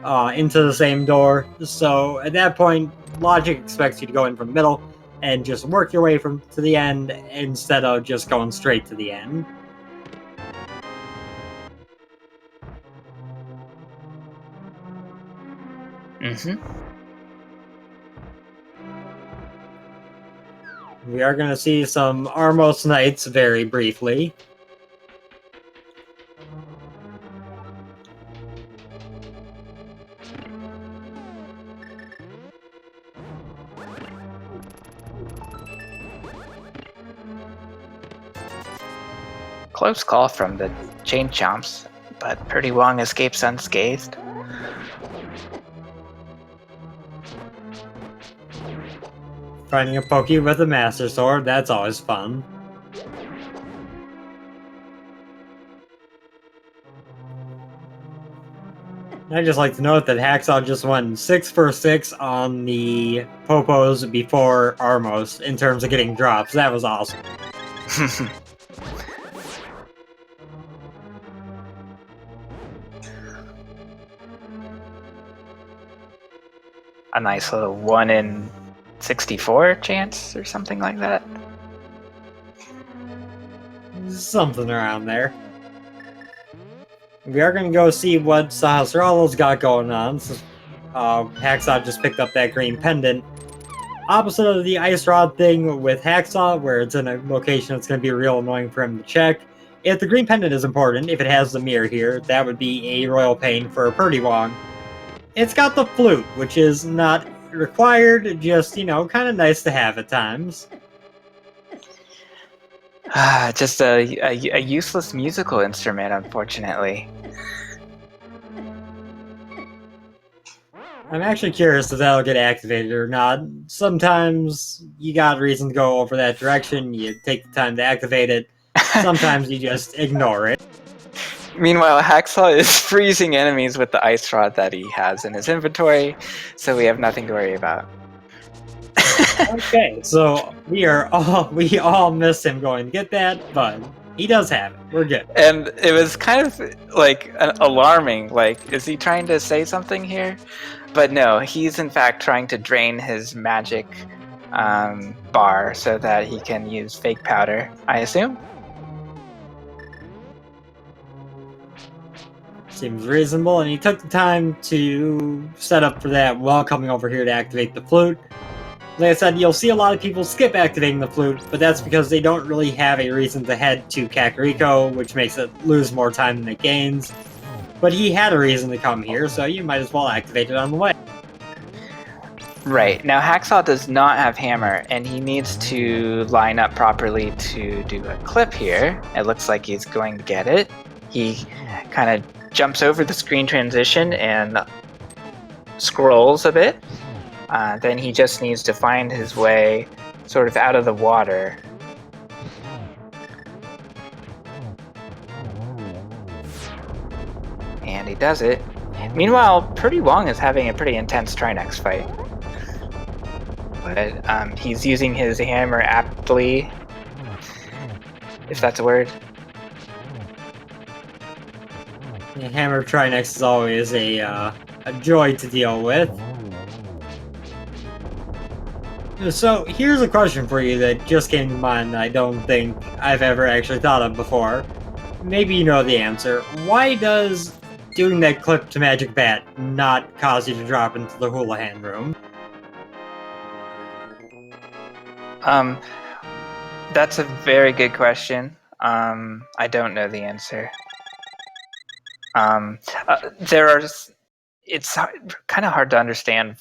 the same door. So at that point, logic expects you to go in from the middle and just work your way to the end instead of just going straight to the end. We are going to see some Armos Knights very briefly. Close call from the chain chomps, but prdwong escapes unscathed. Finding a Pokey with a Master Sword, that's always fun. I'd just like to note that Hacksaww just went 6 for 6 on the Popos before Armos in terms of getting drops. That was awesome. A nice little 1 in 64 chance or something like that. Something around there. We are going to go see what Sahasralo's got going on. So, Hacksaww just picked up that green pendant. Opposite of the ice rod thing with Hacksaww, where it's in a location that's going to be real annoying for him to check. If the green pendant is important, if it has the mirror here, that would be a royal pain for prdwong. It's got the flute, which is not required, just, you know, kind of nice to have at times. Just a useless musical instrument, unfortunately. I'm actually curious if that'll get activated or not. Sometimes you got a reason to go over that direction, you take the time to activate it. Sometimes you just ignore it. Meanwhile, Hacksaww is freezing enemies with the ice rod that he has in his inventory, so we have nothing to worry about. Okay, so we all miss him going to get that, but he does have it. We're good. And it was kind of like alarming. Like, is he trying to say something here? But no, he's in fact trying to drain his magic bar so that he can use fake powder, I assume. Seems reasonable, and he took the time to set up for that while coming over here to activate the flute. Like I said, you'll see a lot of people skip activating the flute, but that's because they don't really have a reason to head to Kakariko, which makes it lose more time than it gains. But he had a reason to come here, so you might as well activate it on the way. Right. Now, Hacksaww does not have hammer, and he needs to line up properly to do a clip here. It looks like he's going to get it. He kind of jumps over the screen transition and scrolls a bit. Then he just needs to find his way sort of out of the water. And he does it. Meanwhile, prdwong is having a pretty intense Trinex fight. But he's using his hammer aptly, if that's a word. The hammer Trinex is always a joy to deal with. So, here's a question for you that just came to mind that I don't think I've ever actually thought of before. Maybe you know the answer. Why does doing that clip to Magic Bat not cause you to drop into the Houlihan room? That's a very good question. I don't know the answer. It's kind of hard to understand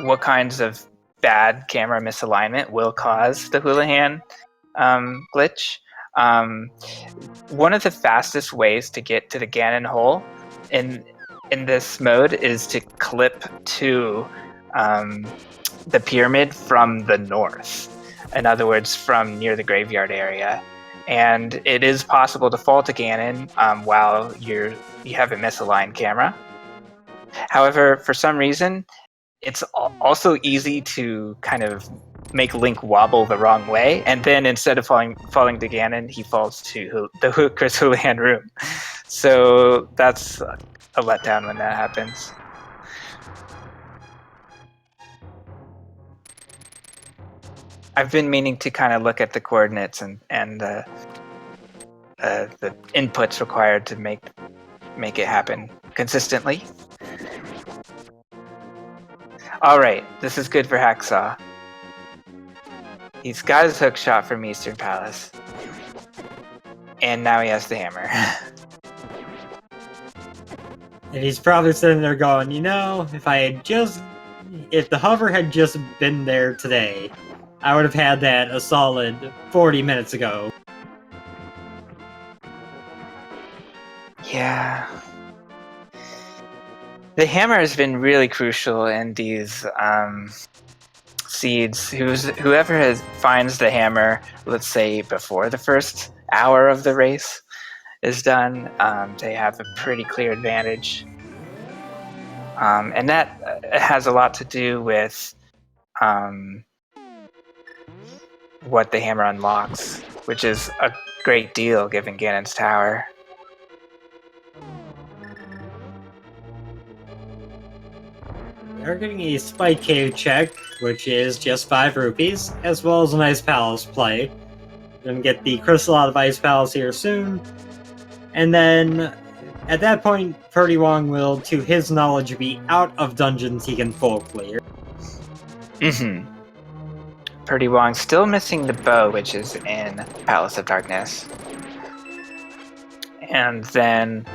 what kinds of bad camera misalignment will cause the Houlihan glitch. One of the fastest ways to get to the Ganon hole in this mode is to clip to the pyramid from the north. In other words, from near the graveyard area. And it is possible to fall to Ganon while you have a misaligned camera. However, for some reason, it's also easy to kind of make Link wobble the wrong way, and then instead of falling to Ganon, he falls to the Chris Houlihan room. So that's a letdown when that happens. I've been meaning to kind of look at the coordinates and the inputs required to make it happen consistently. All right, this is good for Hacksaww. He's got his hook shot from Eastern Palace, and now he has the hammer. And he's probably sitting there going, you know, if the hover had just been there today, I would have had that a solid 40 minutes ago. Yeah. The hammer has been really crucial in these seeds. Whoever finds the hammer, let's say before the first hour of the race is done, they have a pretty clear advantage. And that has a lot to do with what the hammer unlocks, which is a great deal given Ganon's Tower. We're getting a Spike Cave check, which is just 5 rupees, as well as an Ice Palace play. We're gonna get the Crystal out of Ice Palace here soon. And then, at that point, prdwong will, to his knowledge, be out of dungeons he can full clear. Mm-hmm. prdwong still missing the bow, which is in Palace of Darkness. And then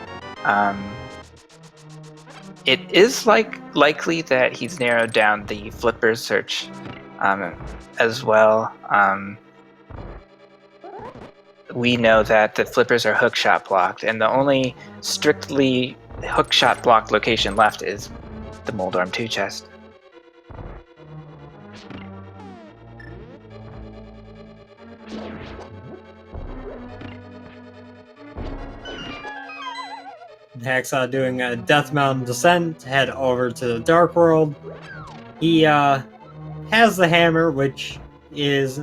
it is likely that he's narrowed down the flippers search as well. We know that the flippers are hookshot blocked, and the only strictly hookshot blocked location left is the Moldorm 2 chest. Hacksaww doing a Death Mountain descent to head over to the Dark World. He has the hammer, which is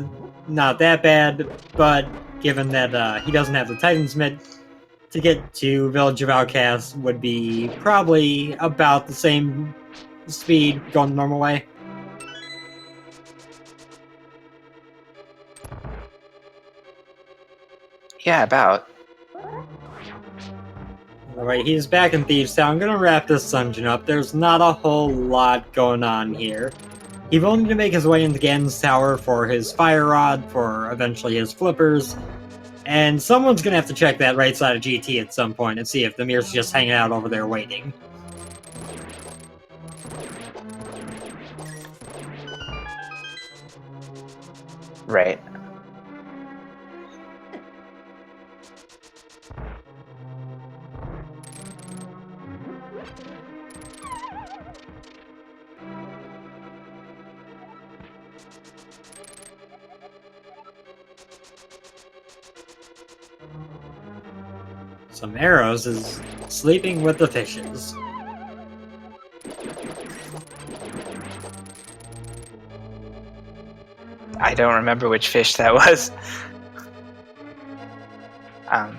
not that bad, but given that he doesn't have the Titan's Mitt, to get to Village of Outcasts would be probably about the same speed going the normal way. Yeah, about. Alright, he's back in Thieves Town. I'm gonna wrap this dungeon up. There's not a whole lot going on here. He will need to make his way into Ganon's Tower for his Fire Rod, for eventually his Flippers, and someone's gonna have to check that right side of GT at some point and see if the Mir's just hanging out over there waiting. Right. Some Arrows is sleeping with the fishes. I don't remember which fish that was. I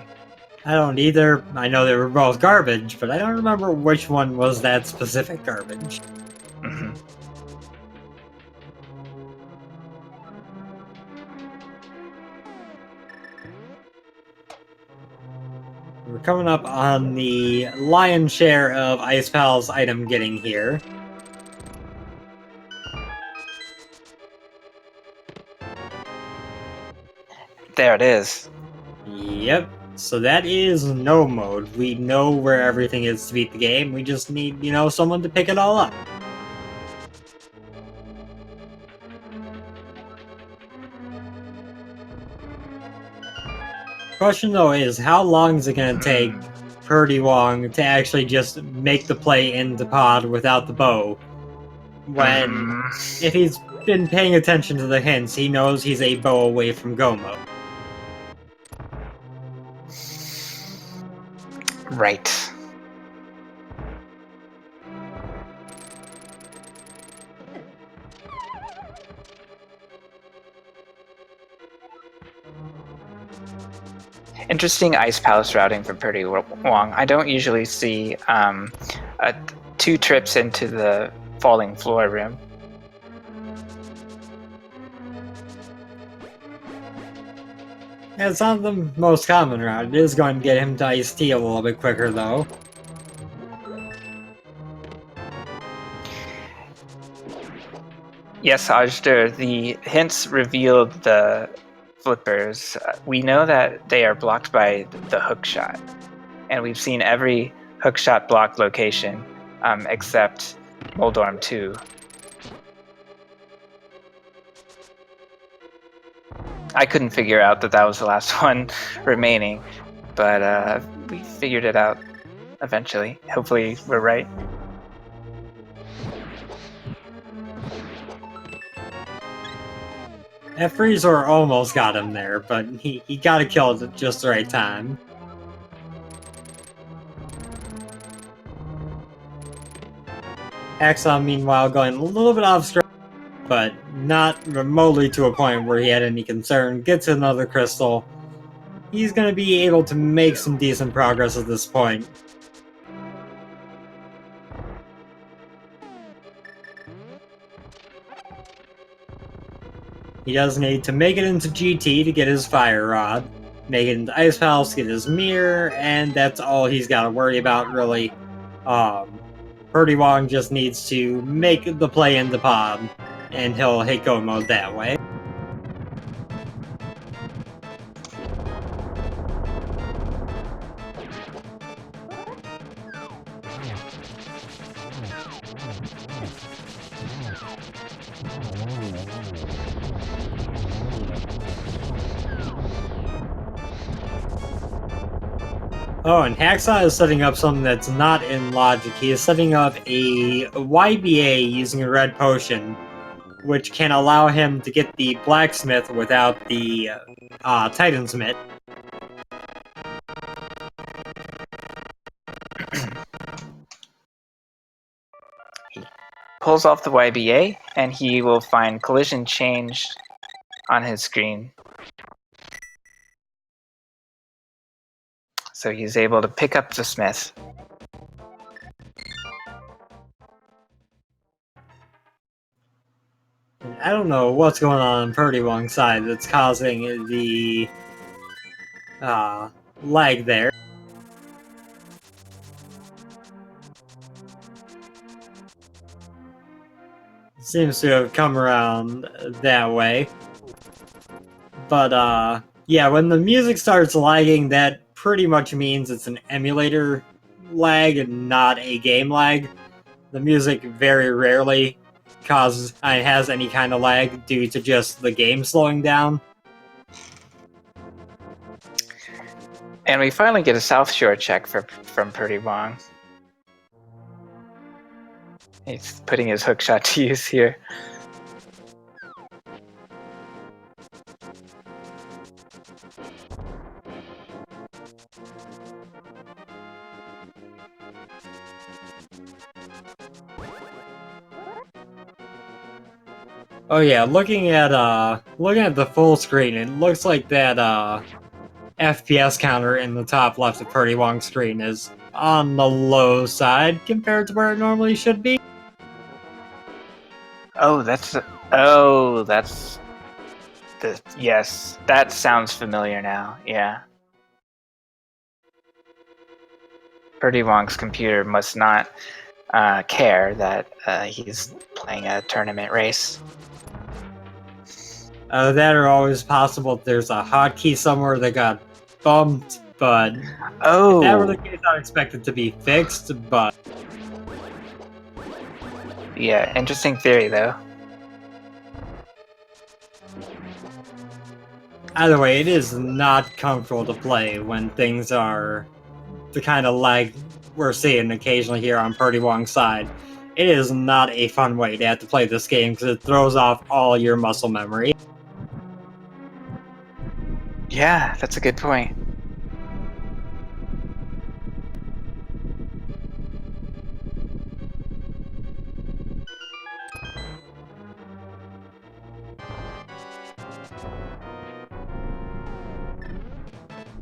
don't either. I know they were both garbage, but I don't remember which one was that specific garbage. Mm-hmm. We're coming up on the lion's share of Ice Palace item getting here. There it is. Yep. So that is no mode. We know where everything is to beat the game. We just need, you know, someone to pick it all up. Question though is, how long is it going to take prdwong to actually just make the play into pod without the bow? When, if he's been paying attention to the hints, he knows he's a bow away from go mode. Right. Interesting Ice Palace routing from prdwong. I don't usually see 2 trips into the falling floor room. It's not the most common route. It is going to get him to Ice Tea a little bit quicker, though. Yes, Ajder, the hints revealed the flippers. We know that they are blocked by the hookshot, and we've seen every hookshot block location except Moldorm 2. I couldn't figure out that was the last one remaining, but we figured it out eventually. Hopefully we're right. That Freezor almost got him there, but he got it killed at just the right time. Hacksaww, meanwhile, going a little bit off script, but not remotely to a point where he had any concern. Gets another crystal. He's going to be able to make some decent progress at this point. He does need to make it into GT to get his Fire Rod, make it into Ice Palace, get his Mirror, and that's all he's got to worry about, really. prdwong just needs to make the play into Pod, and he'll hit Go Mode that way. Oh, and Hacksaww is setting up something that's not in logic. He is setting up a YBA using a red potion, which can allow him to get the blacksmith without the Titansmith. He pulls off the YBA, and he will find collision change on his screen. So he's able to pick up the smith. I don't know what's going on prdwong's side that's causing the lag there. Seems to have come around that way. But yeah, when the music starts lagging, that pretty much means it's an emulator lag and not a game lag. The music very rarely has any kind of lag due to just the game slowing down. And we finally get a South Shore check from prdwong. He's putting his hookshot to use here. Oh yeah, looking at the full screen, it looks like that FPS counter in the top left of prdwong's screen is on the low side compared to where it normally should be. Yes, that sounds familiar now. Yeah. prdwong's computer must not care that he's playing a tournament race. That are always possible. There's a hotkey somewhere that got bumped, but if that were the case, I'd expect it to be fixed, but... Yeah, interesting theory, though. Either way, it is not comfortable to play when things are the kind of lag we're seeing occasionally here on prdwong's side. It is not a fun way to have to play this game because it throws off all your muscle memory. Yeah, that's a good point.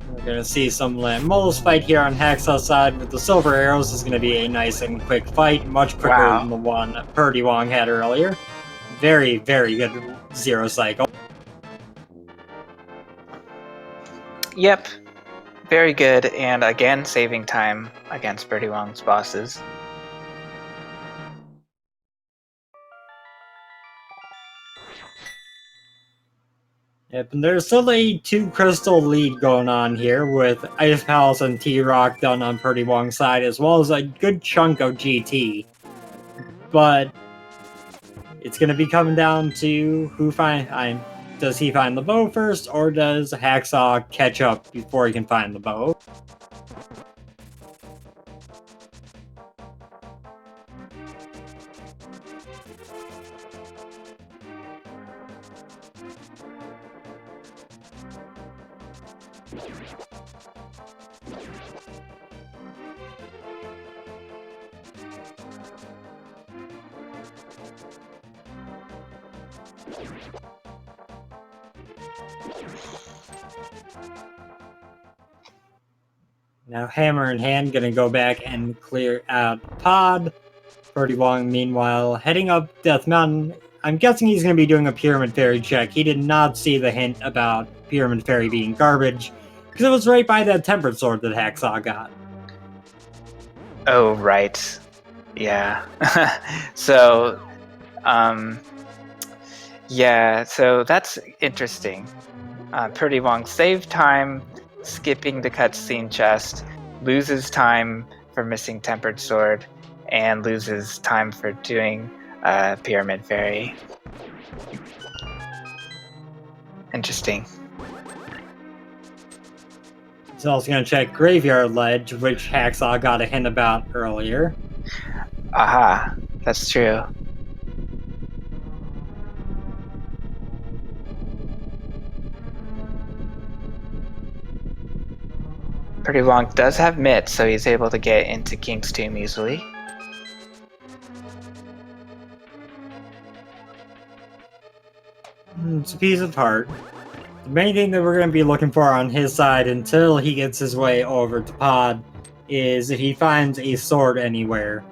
We're going to see some Moles fight here on Hacksaw's side with the silver arrows. Is going to be a nice and quick fight, much quicker than the one prdwong had earlier. Very, very good zero cycle. Yep, very good, and again saving time against prdwong's bosses. Yep, and there's still a 2 crystal lead going on here with Ice Palace and T-Rock done on prdwong's side, as well as a good chunk of GT. But it's going to be coming down to does he find the bow first, or does Hacksaww catch up before he can find the bow? Now Hammer in hand gonna go back and clear out Pod. prdwong meanwhile heading up Death Mountain. I'm guessing he's gonna be doing a Pyramid Fairy check. He did not see the hint about Pyramid Fairy being garbage, because it was right by that Tempered Sword that Hacksaww got. Oh, right. Yeah. So, yeah, so that's interesting. prdwong saved time, skipping the cutscene chest, loses time for missing Tempered Sword, and loses time for doing Pyramid Fairy. Interesting. He's also going to check Graveyard Ledge, which Hacksaww got a hint about earlier. Aha, that's true. prdwong does have Mitt, so he's able to get into King's Tomb easily. It's a piece of heart. The main thing that we're going to be looking for on his side until he gets his way over to Pod is if he finds a sword anywhere.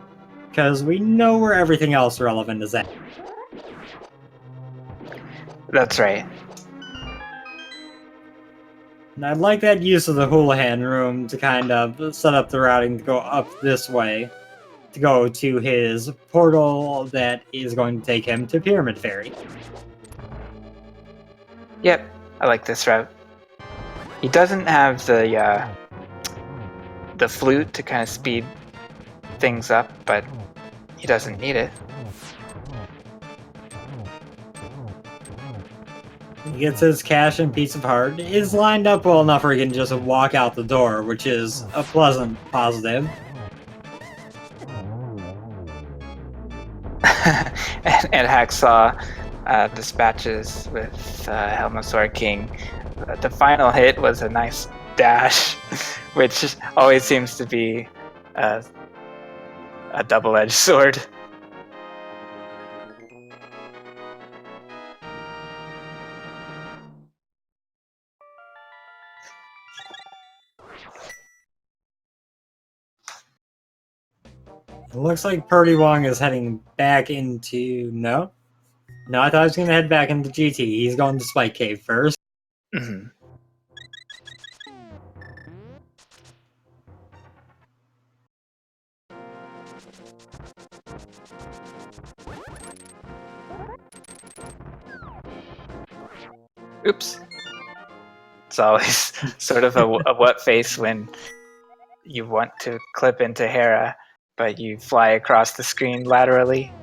Because we know where everything else relevant is at. That's right. And I like that use of the Houlihan room to kind of set up the routing to go up this way. To go to his portal that is going to take him to Pyramid Fairy. Yep, I like this route. He doesn't have the flute to kind of speed things up, but he doesn't need it. He gets his cash and piece of heart. Is lined up well enough where he can just walk out the door, which is a pleasant positive. and Hacksaww dispatches with Helmasaur King. The final hit was a nice dash, which always seems to be a double-edged sword. It looks like prdwong is heading back into... No, I thought he was going to head back into GT. He's going to Spike Cave first. Mm-hmm. Oops. It's always sort of a what face when you want to clip into Hera, but you fly across the screen laterally.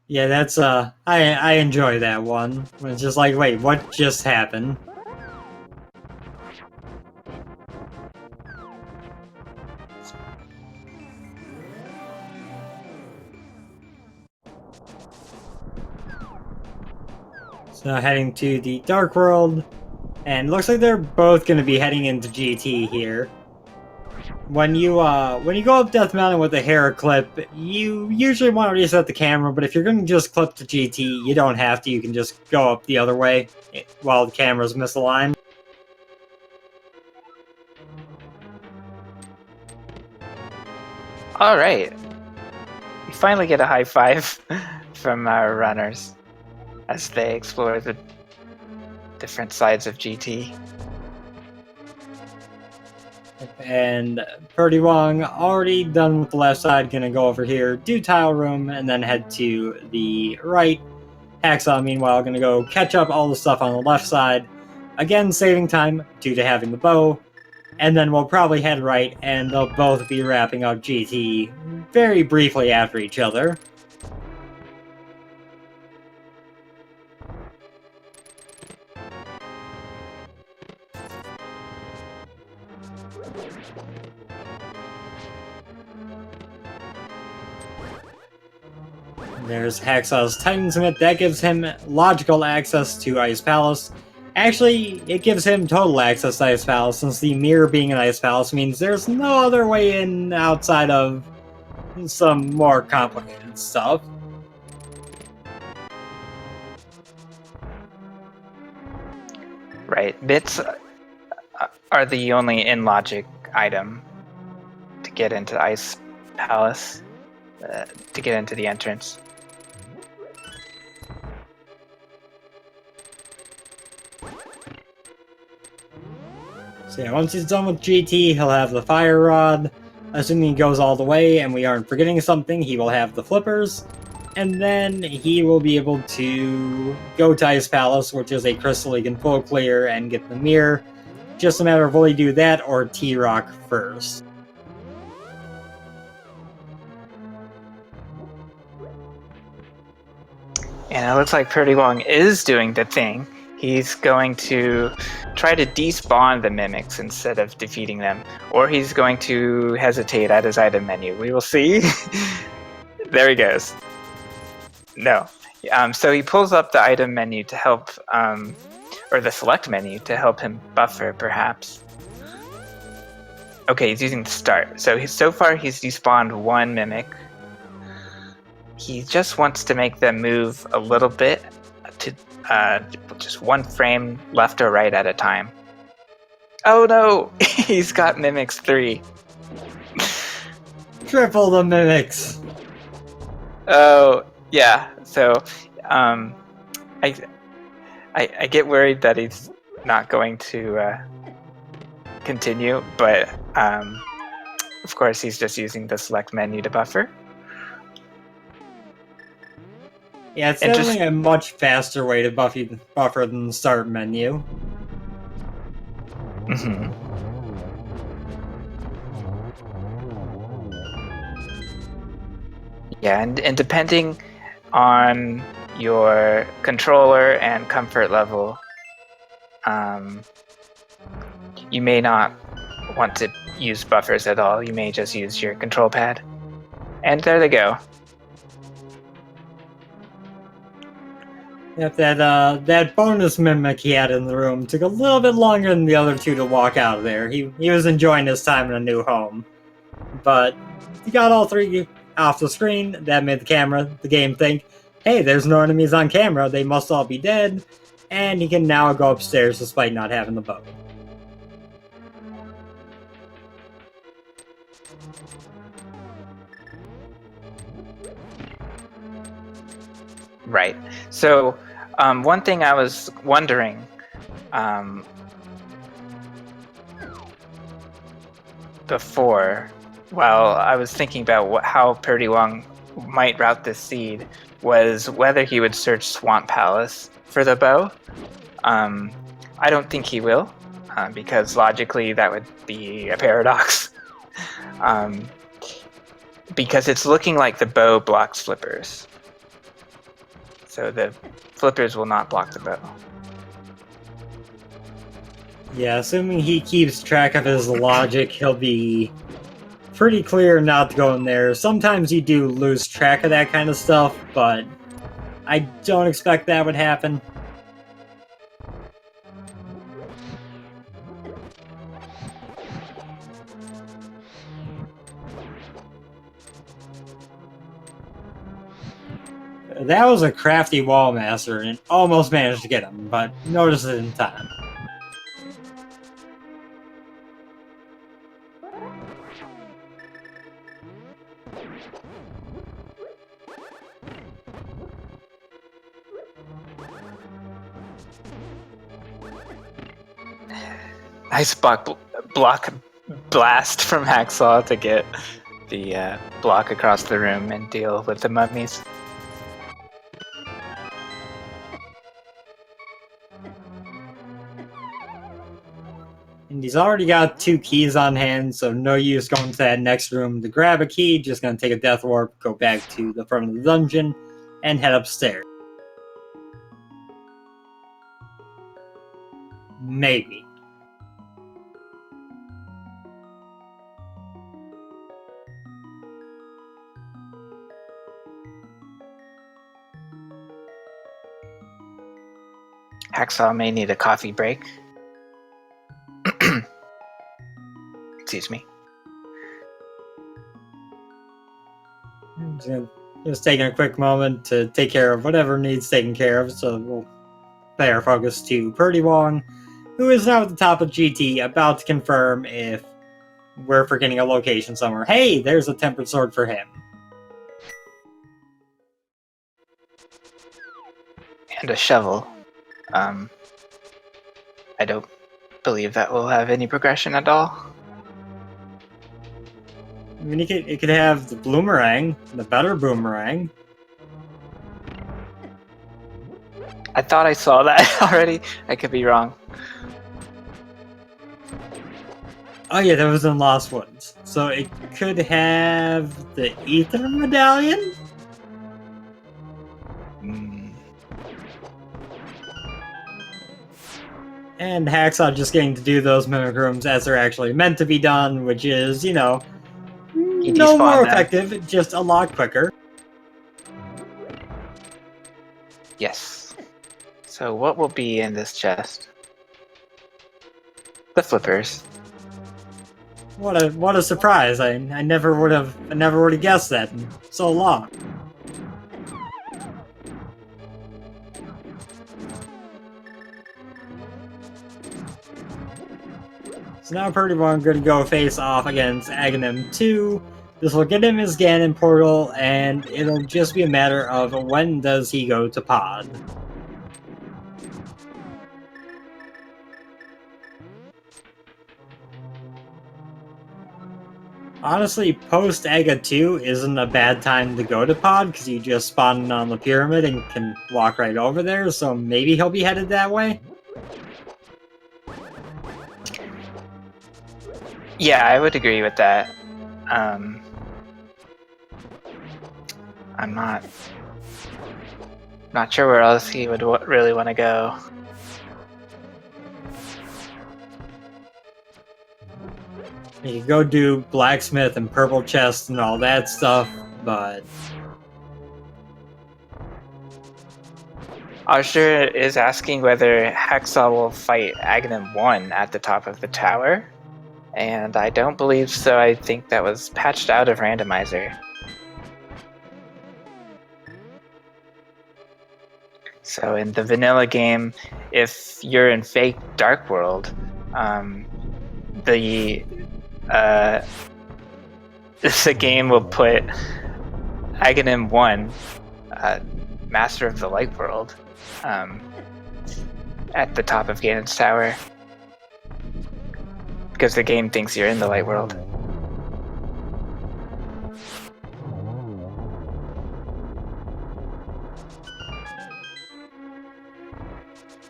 Yeah, that's, I enjoy that one. When it's just like, wait, what just happened? So now heading to the Dark World, and looks like they're both going to be heading into GT here. When you go up Death Mountain with a Hera clip, you usually want to reset the camera, but if you're going to just clip to GT, you don't have to. You can just go up the other way while the camera's misaligned. All right. We finally get a high five from our runners as they explore the different sides of GT. And prdwong, already done with the left side, gonna go over here, do tile room, and then head to the right. Hacksaww, meanwhile, gonna go catch up all the stuff on the left side. Again, saving time due to having the bow. And then we'll probably head right, and they'll both be wrapping up GT very briefly after each other. There's Hacksaw's Titansmith. That gives him logical access to Ice Palace. Actually, it gives him total access to Ice Palace, since the mirror being an Ice Palace means there's no other way in outside of some more complicated stuff. Right, bits are the only in-logic item to get into Ice Palace, to get into the entrance. So yeah, once he's done with GT, he'll have the Fire Rod. Assuming he goes all the way and we aren't forgetting something, he will have the Flippers. And then he will be able to go to Ice Palace, which is a crystal he can full clear and get the mirror. Just a matter of will he do that or T-Rock first. And it looks like prdwong is doing the thing. He's going to try to despawn the mimics instead of defeating them. Or he's going to hesitate at his item menu. We will see. There he goes. No. So he pulls up the item menu to help, or the select menu to help him buffer, perhaps. Okay, he's using the start. So far he's despawned one mimic. He just wants to make them move a little bit to just one frame left or right at a time. Oh no! He's got mimics 3. Triple the mimics! Oh, yeah. So, I get worried that he's not going to continue, but of course he's just using the select menu to buffer. Yeah, it's definitely a much faster way to buffer than the start menu. Mm-hmm. Yeah, and depending on your controller and comfort level, you may not want to use buffers at all. You may just use your control pad. And there they go. Yep, that bonus mimic he had in the room took a little bit longer than the other two to walk out of there. He was enjoying his time in a new home. But he got all 3 off the screen. That made the game think, hey, there's no enemies on camera, they must all be dead. And he can now go upstairs despite not having the bow. Right. So, one thing I was wondering, before, while I was thinking about how prdwong might route this seed, was whether he would search Swamp Palace for the bow. I don't think he will, because logically that would be a paradox. Because it's looking like the bow blocks flippers. So the flippers will not block the bow. Yeah, assuming he keeps track of his logic, he'll be pretty clear not to go in there. Sometimes you do lose track of that kind of stuff, but I don't expect that would happen. That was a crafty wall master, and almost managed to get him, but noticed it in time. Nice block blast from Hacksaww to get the block across the room and deal with the mummies. And he's already got 2 keys on hand, so no use going to that next room to grab a key. Just gonna take a death warp, go back to the front of the dungeon, and head upstairs. Maybe. Hacksaww may need a coffee break. Excuse me. Just taking a quick moment to take care of whatever needs taken care of, so we'll pay our focus to prdwong, who is now at the top of GT, about to confirm if we're forgetting a location somewhere. Hey, there's a tempered sword for him. And a shovel. I don't believe that will have any progression at all. I mean, it could have the bloomerang, the better boomerang. I thought I saw that already. I could be wrong. Oh yeah, that was in Lost Woods. So it could have the Ether Medallion? And Hacksaww just getting to do those mimic rooms as they're actually meant to be done, which is, you know, no more effective, just a lot quicker. Yes. So what will be in this chest? The flippers. What a surprise! I never would have guessed that in so long. So now prdwong going to go face off against Aghanim 2. This will get him his Ganon portal, and it'll just be a matter of when does he go to pod. Honestly, post Aga 2 isn't a bad time to go to pod, because you just spawn on the pyramid and can walk right over there, so maybe he'll be headed that way? Yeah, I would agree with that. I'm not sure where else he would really want to go. You could go do blacksmith and purple chest and all that stuff, but Archer is asking whether Hacksaww will fight Aghanim 1 at the top of the tower, and I don't believe so. I think that was patched out of Randomizer. So in the vanilla game, if you're in fake Dark World, the game will put Aghanim 1, Master of the Light World, at the top of Ganon's tower, because the game thinks you're in the Light World.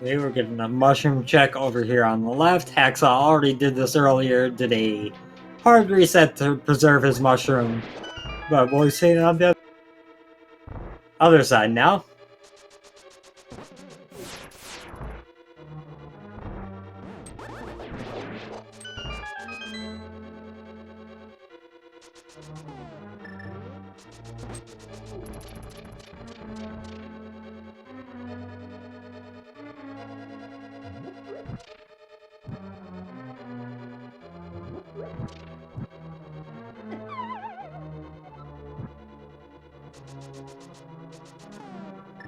we were getting a mushroom check over here on the left. Hacksaww already did this earlier, did a hard reset to preserve his mushroom. But what we're seeing on the other side now.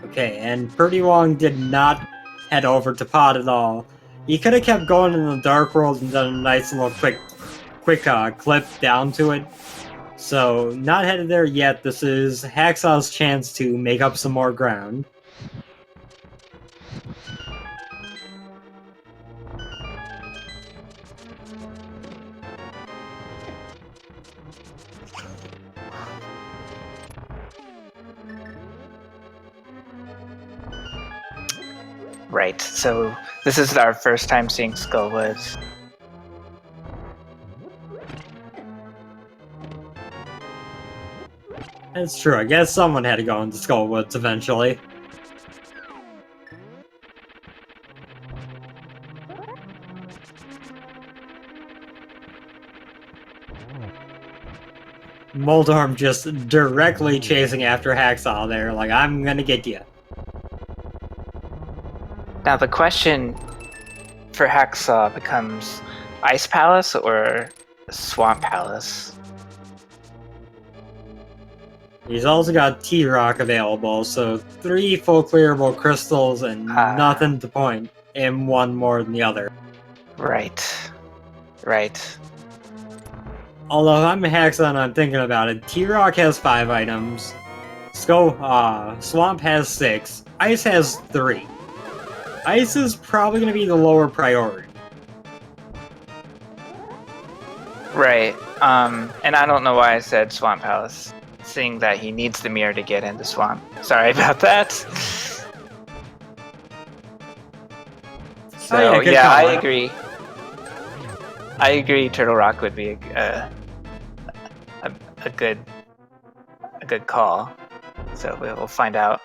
Okay, and prdwong did not head over to pod at all. He could have kept going in the Dark World and done a nice little quick clip down to it. So, not headed there yet. This is Hacksaw's chance to make up some more ground. so this is our first time seeing Skullwoods. It's true. I guess someone had to go into Skullwoods eventually. Moldorm just directly chasing after Hacksaww there, like, I'm gonna get you. Now the question for Hacksaww becomes Ice Palace or Swamp Palace? He's also got T-Rock available, so 3 full clearable crystals and nothing to point in one more than the other. Right. Right. Although I'm Hacksaww and I'm thinking about it, T-Rock has 5 items, Swamp has 6, Ice has 3. Ice is probably going to be the lower priority. Right. And I don't know why I said Swamp Palace, seeing that he needs the mirror to get into Swamp. Sorry about that. So, yeah, I agree. I agree Turtle Rock would be a good call. So we'll find out.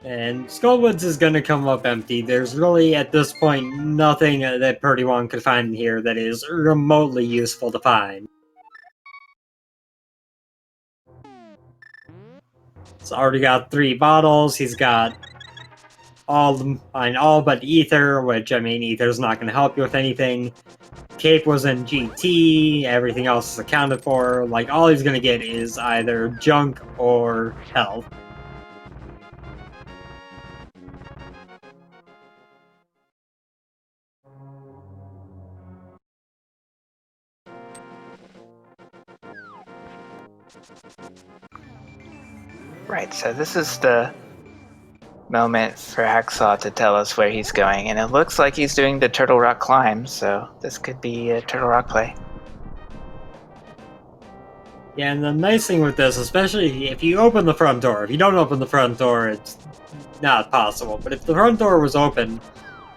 And Skullwoods is going to come up empty. There's really, at this point, nothing that prdwong could find here that is remotely useful to find. He's already got 3 bottles. He's got all but Ether, which, I mean, Ether's not going to help you with anything. Cape was in GT, everything else is accounted for. Like, all he's going to get is either junk or health. Right, so this is the moment for Hacksaww to tell us where he's going, and it looks like he's doing the Turtle Rock climb, so this could be a Turtle Rock play. Yeah, and the nice thing with this, especially if you open the front door, if you don't open the front door, it's not possible, but if the front door was open,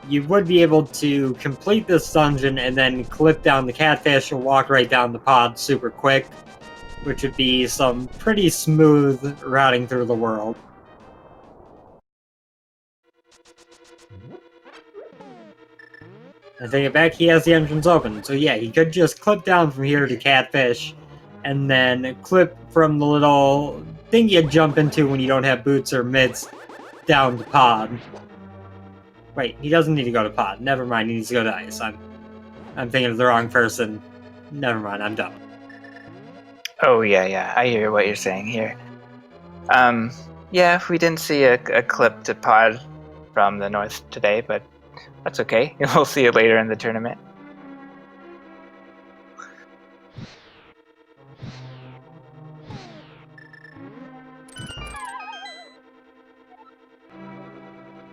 you would be able to complete this dungeon and then clip down the catfish and walk right down the pod super quick, which would be some pretty smooth routing through the world. And taking it back, he has the entrance open, so yeah, he could just clip down from here to catfish, and then clip from the little thing you jump into when you don't have boots or mitts down to pod. Wait, he doesn't need to go to pod. Never mind, he needs to go to ice. I'm thinking of the wrong person. Never mind, I'm done. Oh yeah, I hear what you're saying here. Yeah, we didn't see a clip to pod from the north today, but that's okay. We'll see it later in the tournament.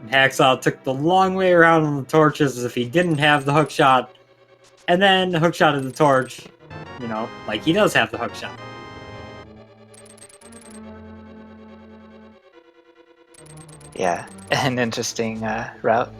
Hacksaww took the long way around on the torches as if he didn't have the hookshot, and then hookshotted the torch, you know, like he does have the hookshot. Yeah, an interesting route.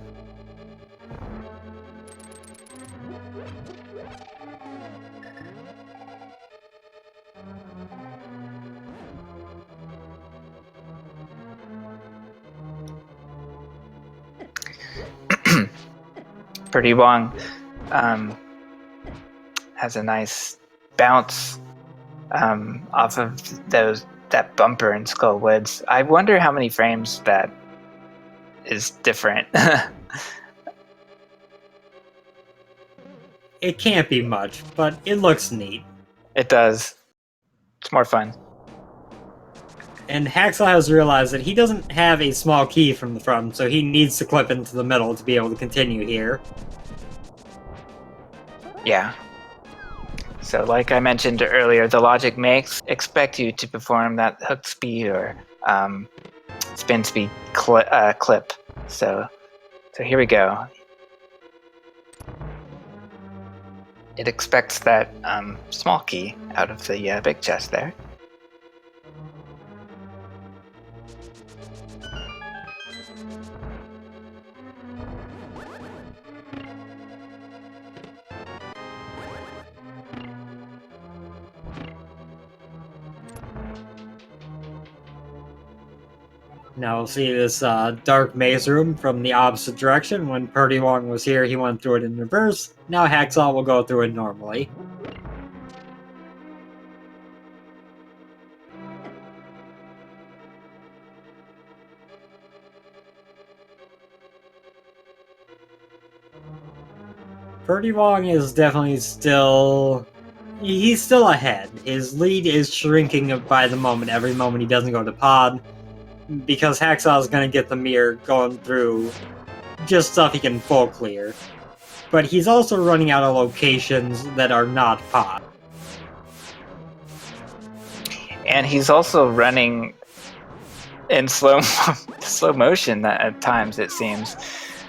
prdwong has a nice bounce off of that bumper in Skullwoods. I wonder how many frames that is different. It can't be much, but it looks neat. It does. It's more fun. And Hacksaww has realized that he doesn't have a small key from the front, so he needs to clip into the middle to be able to continue here. Yeah. So like I mentioned earlier, the logic may expect you to perform that hook speed or spin speed clip. So here we go. It expects that small key out of the big chest there. Now we'll see this dark maze room from the opposite direction. When prdwong was here, he went through it in reverse. Now Hacksaww will go through it normally. prdwong is definitely still... He's still ahead. His lead is shrinking by the moment, every moment he doesn't go to pod. Because Hacksaww is going to get the mirror going through just stuff he can full clear. But he's also running out of locations that are not pod. And he's also running in slow motion at times, it seems.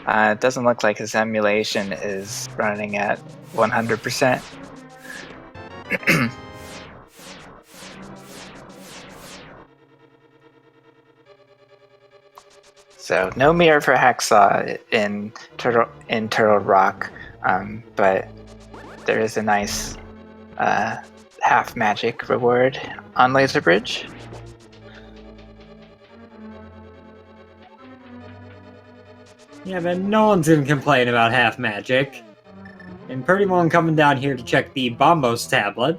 It doesn't look like his emulation is running at 100%. So no mirror for Hacksaww in Turtle Rock, but there is a nice half magic reward on Laser Bridge. Yeah, but no one's gonna complain about half magic. And prdwong coming down here to check the Bombos tablet.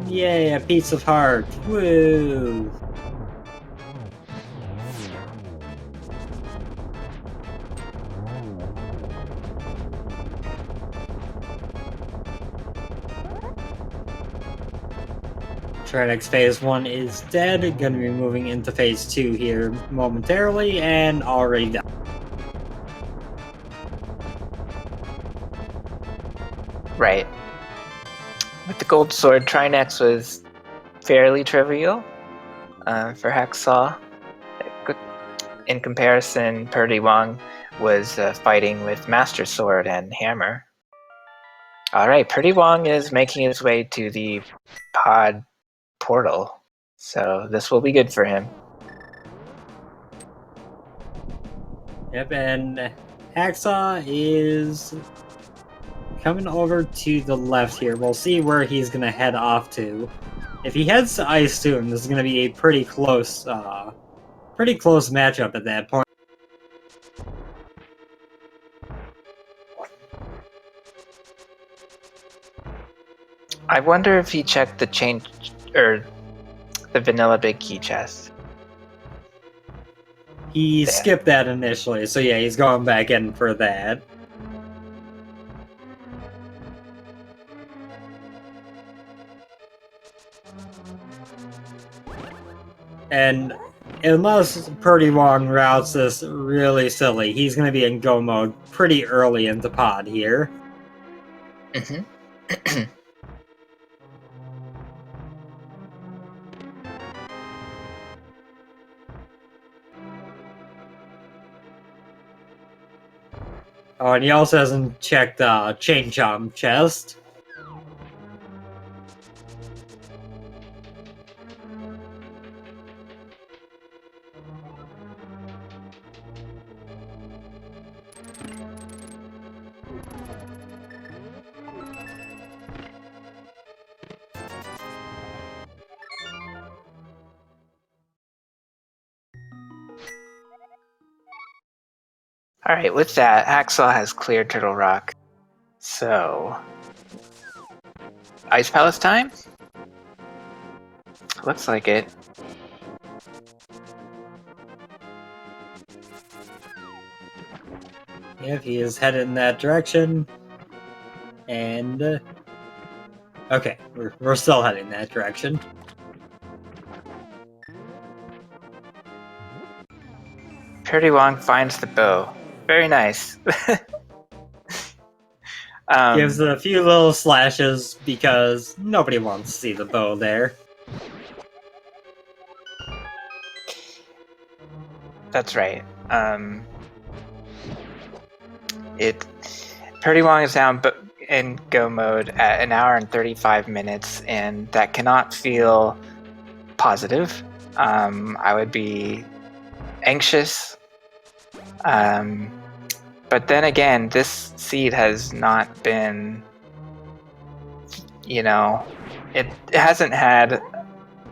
Yay, a piece of heart. Woo! Trinex Phase 1 is dead, gonna be moving into Phase 2 here momentarily, and already done. Right. With the gold sword, Trinex was fairly trivial for Hacksaww. In comparison, prdwong was fighting with Master Sword and Hammer. Alright, prdwong is making his way to the pod portal, so this will be good for him. Yep, and Hacksaww is coming over to the left here. We'll see where he's gonna head off to. If he heads to Ice Tomb, this is gonna be a pretty close matchup at that point. I wonder if he checked the the vanilla big key chest. He skipped that initially, so yeah, he's going back in for that. And unless prdwong routes this really silly, he's going to be in go mode pretty early into pod here. Oh, and he also hasn't checked Chain Chomp chest. Alright, with that, Hacksaww has cleared Turtle Rock. So... Ice Palace time? Looks like it. Yep, he is headed in that direction. And Okay, we're still heading that direction. prdwong finds the bow. Very nice. Gives it a few little slashes because nobody wants to see the bow there. That's right. prdwong is down in go mode at 1 hour and 35 minutes, and that cannot feel positive. I would be anxious. But then again, this seed has not been, it hasn't had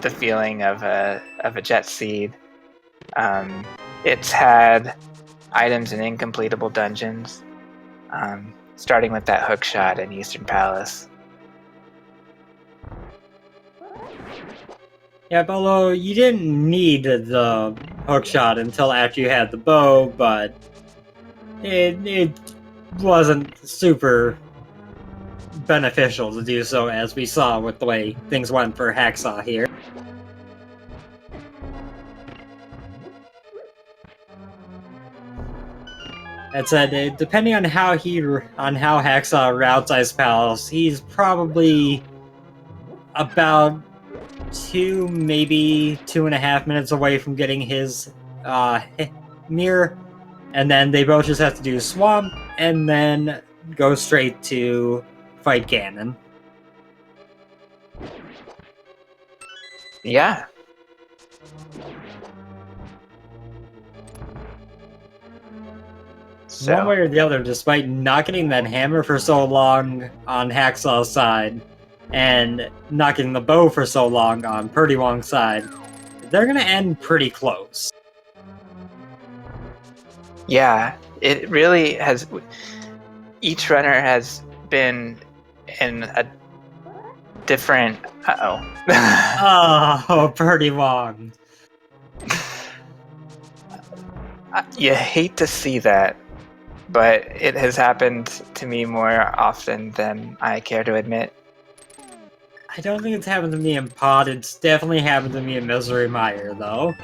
the feeling of a jet seed. It's had items in incompletable dungeons, starting with that hook shot in Eastern Palace. Yeah, although you didn't need the hook shot until after you had the bow, but it wasn't super beneficial to do so, as we saw with the way things went for Hacksaww here. That said, depending on how Hacksaww routes Ice Palace, he's probably about 2, maybe 2.5 minutes away from getting his mirror, and then they both just have to do Swamp, and then go straight to fight Ganon. Yeah. So, one way or the other, despite not getting that hammer for so long on Hacksaw's side, and not getting the bow for so long on prdwong's side, they're gonna end pretty close. Yeah, it really has. Each runner has been in a different. Oh, prdwong. You hate to see that, but it has happened to me more often than I care to admit. I don't think it's happened to me in Pod. It's definitely happened to me in Misery Mire, though.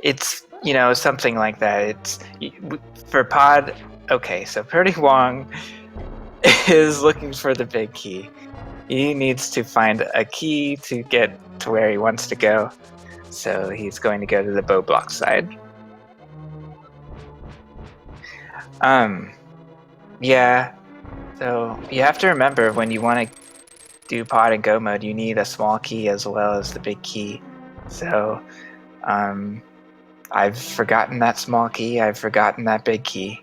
It's something like that. It's for Pod. Okay, so prdwong is looking for the big key. He needs to find a key to get to where he wants to go. So he's going to go to the bow block side. Yeah. So you have to remember, when you want to do pod and go mode, you need a small key as well as the big key. So, I've forgotten that small key. I've forgotten that big key.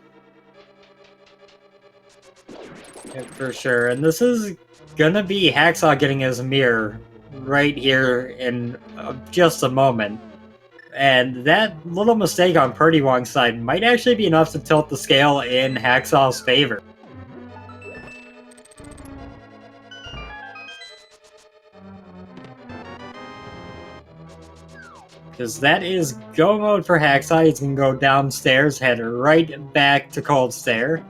Yeah, for sure. And this is gonna be Hacksaww getting his mirror right here in just a moment. And that little mistake on prdwong's side might actually be enough to tilt the scale in Hacksaw's favor. Because that is go mode for Hacksaww. He's gonna go downstairs, head right back to Cold Stare.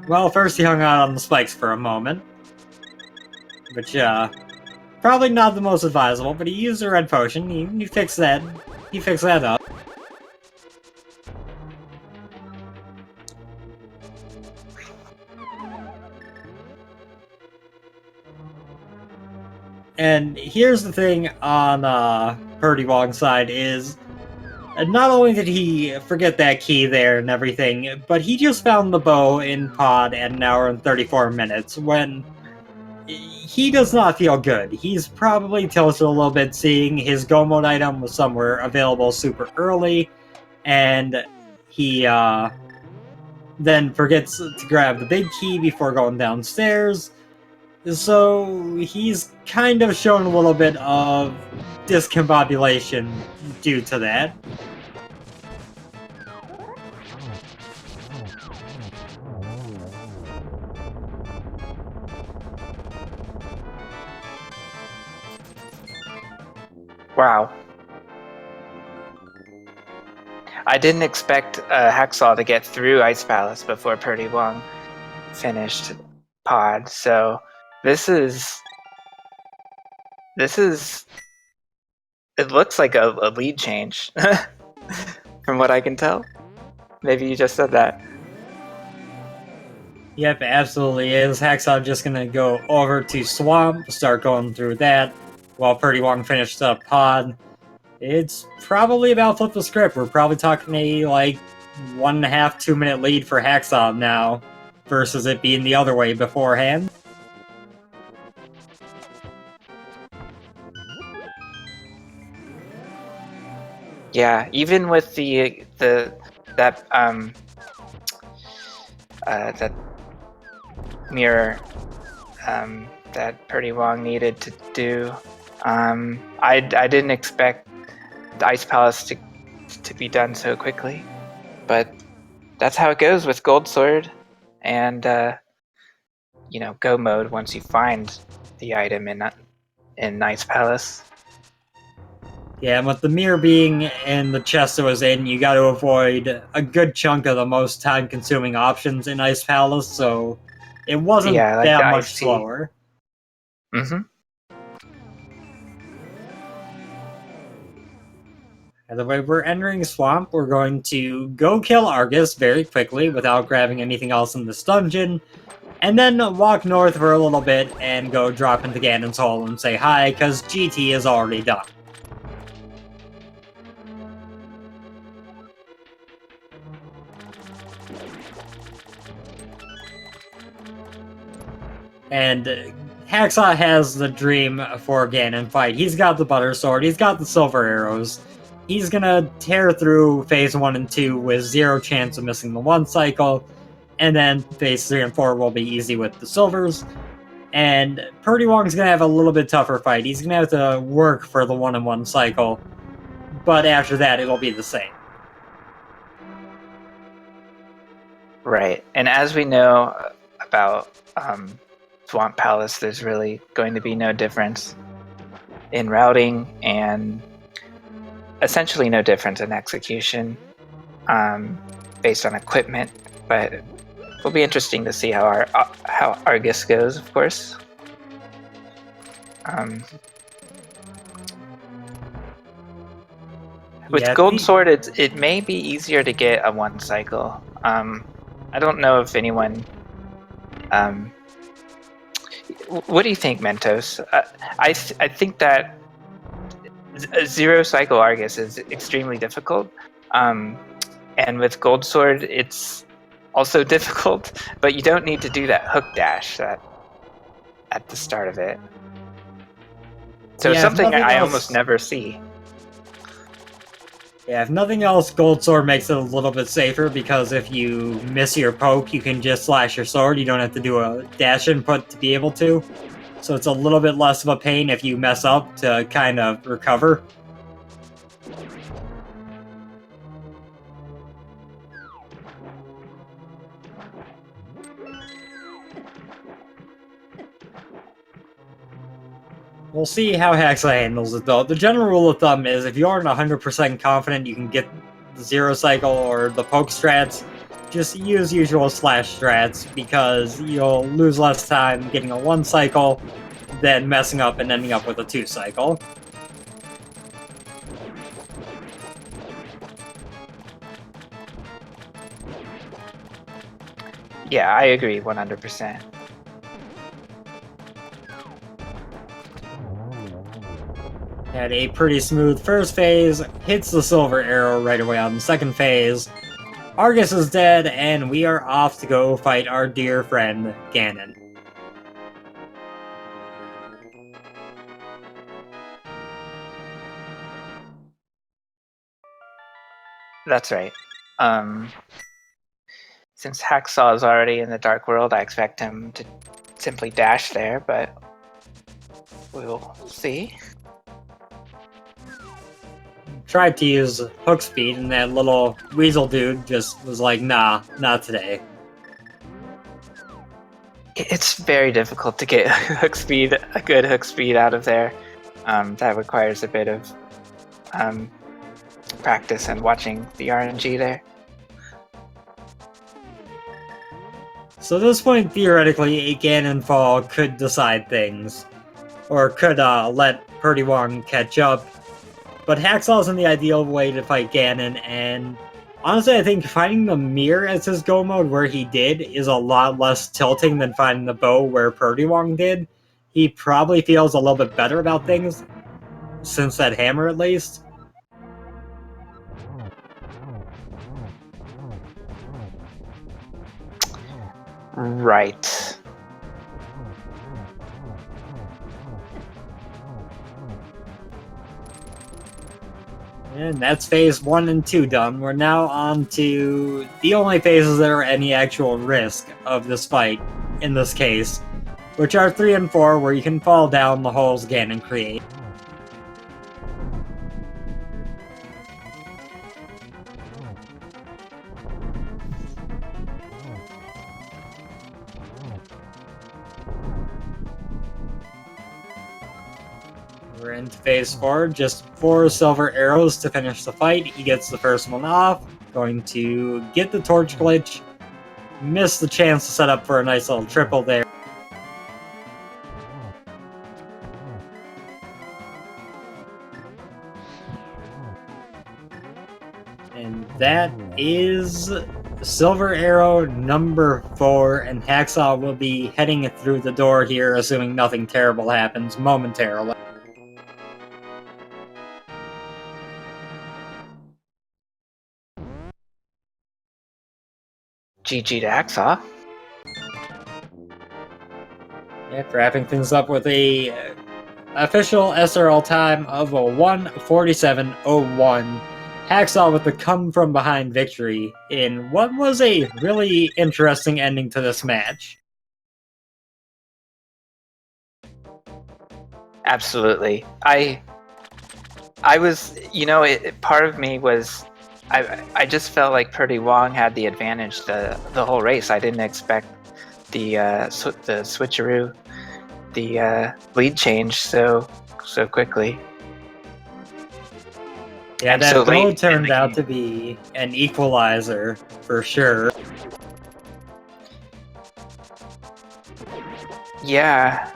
Well, first he hung out on the spikes for a moment. Which, probably not the most advisable, but he used a red potion. He fixed that. He fixed that up. And here's the thing on prdwong's side is, not only did he forget that key there and everything, but he just found the bow in pod at 1 hour and 34 minutes when he does not feel good. He's probably tilted a little bit seeing his go mode item was somewhere available super early, and he then forgets to grab the big key before going downstairs. So he's kind of shown a little bit of discombobulation due to that. Wow. I didn't expect Hacksaww to get through Ice Palace before prdwong finished Pod. So this is it looks like a lead change from what I can tell. Maybe you just said that. Yep, absolutely is. Hacksaww just gonna go over to Swamp, start going through that, while prdwong finished up Pod. It's probably about flip the script. We're probably talking a, 1.5, 2 minute lead for Hacksaww now, versus it being the other way beforehand. Yeah, even with that mirror that prdwong needed to do, I didn't expect the Ice Palace to be done so quickly, but that's how it goes with Gold Sword and go mode once you find the item in Ice Palace. Yeah, and with the mirror being in the chest it was in, you got to avoid a good chunk of the most time-consuming options in Ice Palace, so it wasn't like that the much iced tea. slower. Mm-hmm. By the way, we're entering Swamp. We're going to go kill Argus very quickly without grabbing anything else in this dungeon, and then walk north for a little bit and go drop into Ganon's hole and say hi, because GT is already done. And Hacksaww has the dream for a Ganon fight. He's got the Butter Sword, he's got the Silver Arrows. He's gonna tear through Phase 1 and 2 with 0 chance of missing the 1 cycle, and then Phase 3 and 4 will be easy with the Silvers. And prdwong's gonna have a little bit tougher fight. He's gonna have to work for the 1 and 1 cycle, but after that it'll be the same. Right, and as we know about Swamp Palace, there's really going to be no difference in routing and essentially no difference in execution based on equipment, but it'll be interesting to see how Argus goes, of course. With Gold Sword, it may be easier to get a 1 cycle. I don't know if anyone... what do you think, Mentos? I think that a 0 cycle Argus is extremely difficult. And with Gold Sword, it's also difficult, but you don't need to do that hook dash at the start of it. So it's something I almost never see. Yeah, if nothing else, Gold Sword makes it a little bit safer, because if you miss your poke, you can just slash your sword. You don't have to do a dash input to be able to. So it's a little bit less of a pain if you mess up to kind of recover. We'll see how Hacksaww handles it, though. The general rule of thumb is if you aren't 100% confident you can get the 0 cycle or the poke strats, just use usual slash strats, because you'll lose less time getting a 1 cycle than messing up and ending up with a 2 cycle. Yeah, I agree 100%. Had a pretty smooth first phase, hits the Silver Arrow right away on the second phase. Argus is dead, and we are off to go fight our dear friend, Ganon. That's right. Since Hacksaww is already in the Dark World, I expect him to simply dash there, but we'll see. Tried to use hook speed, and that little weasel dude just was like, nah, not today. It's very difficult to get a good hook speed out of there. That requires a bit of practice and watching the RNG there. So at this point, theoretically, a Ganon fall could decide things, or could let prdwong catch up. But Hacksaw's in the ideal way to fight Ganon, and honestly, I think finding the mirror as his go mode where he did is a lot less tilting than finding the bow where prdwong did. He probably feels a little bit better about things, since that hammer at least. Right. And that's phase 1 and 2 done. We're now on to the only phases that are any actual risk of this fight, in this case, which are 3 and 4, where you can fall down the holes Ganon create. We're into phase 4, just 4 silver arrows to finish the fight. He gets the first one off, going to get the torch glitch, miss the chance to set up for a nice little triple there. And that is silver arrow number 4, and Hacksaww will be heading through the door here, assuming nothing terrible happens momentarily. GG to Hacksaww. Yep, wrapping things up with a official SRL time of a 1:47:01. Hacksaww with the come-from-behind victory in what was a really interesting ending to this match. Absolutely. I was, part of me was, I just felt like prdwong had the advantage the whole race. I didn't expect the switcheroo, the lead change so quickly. Yeah, And that so bow late turned out to be an equalizer, for sure. Yeah,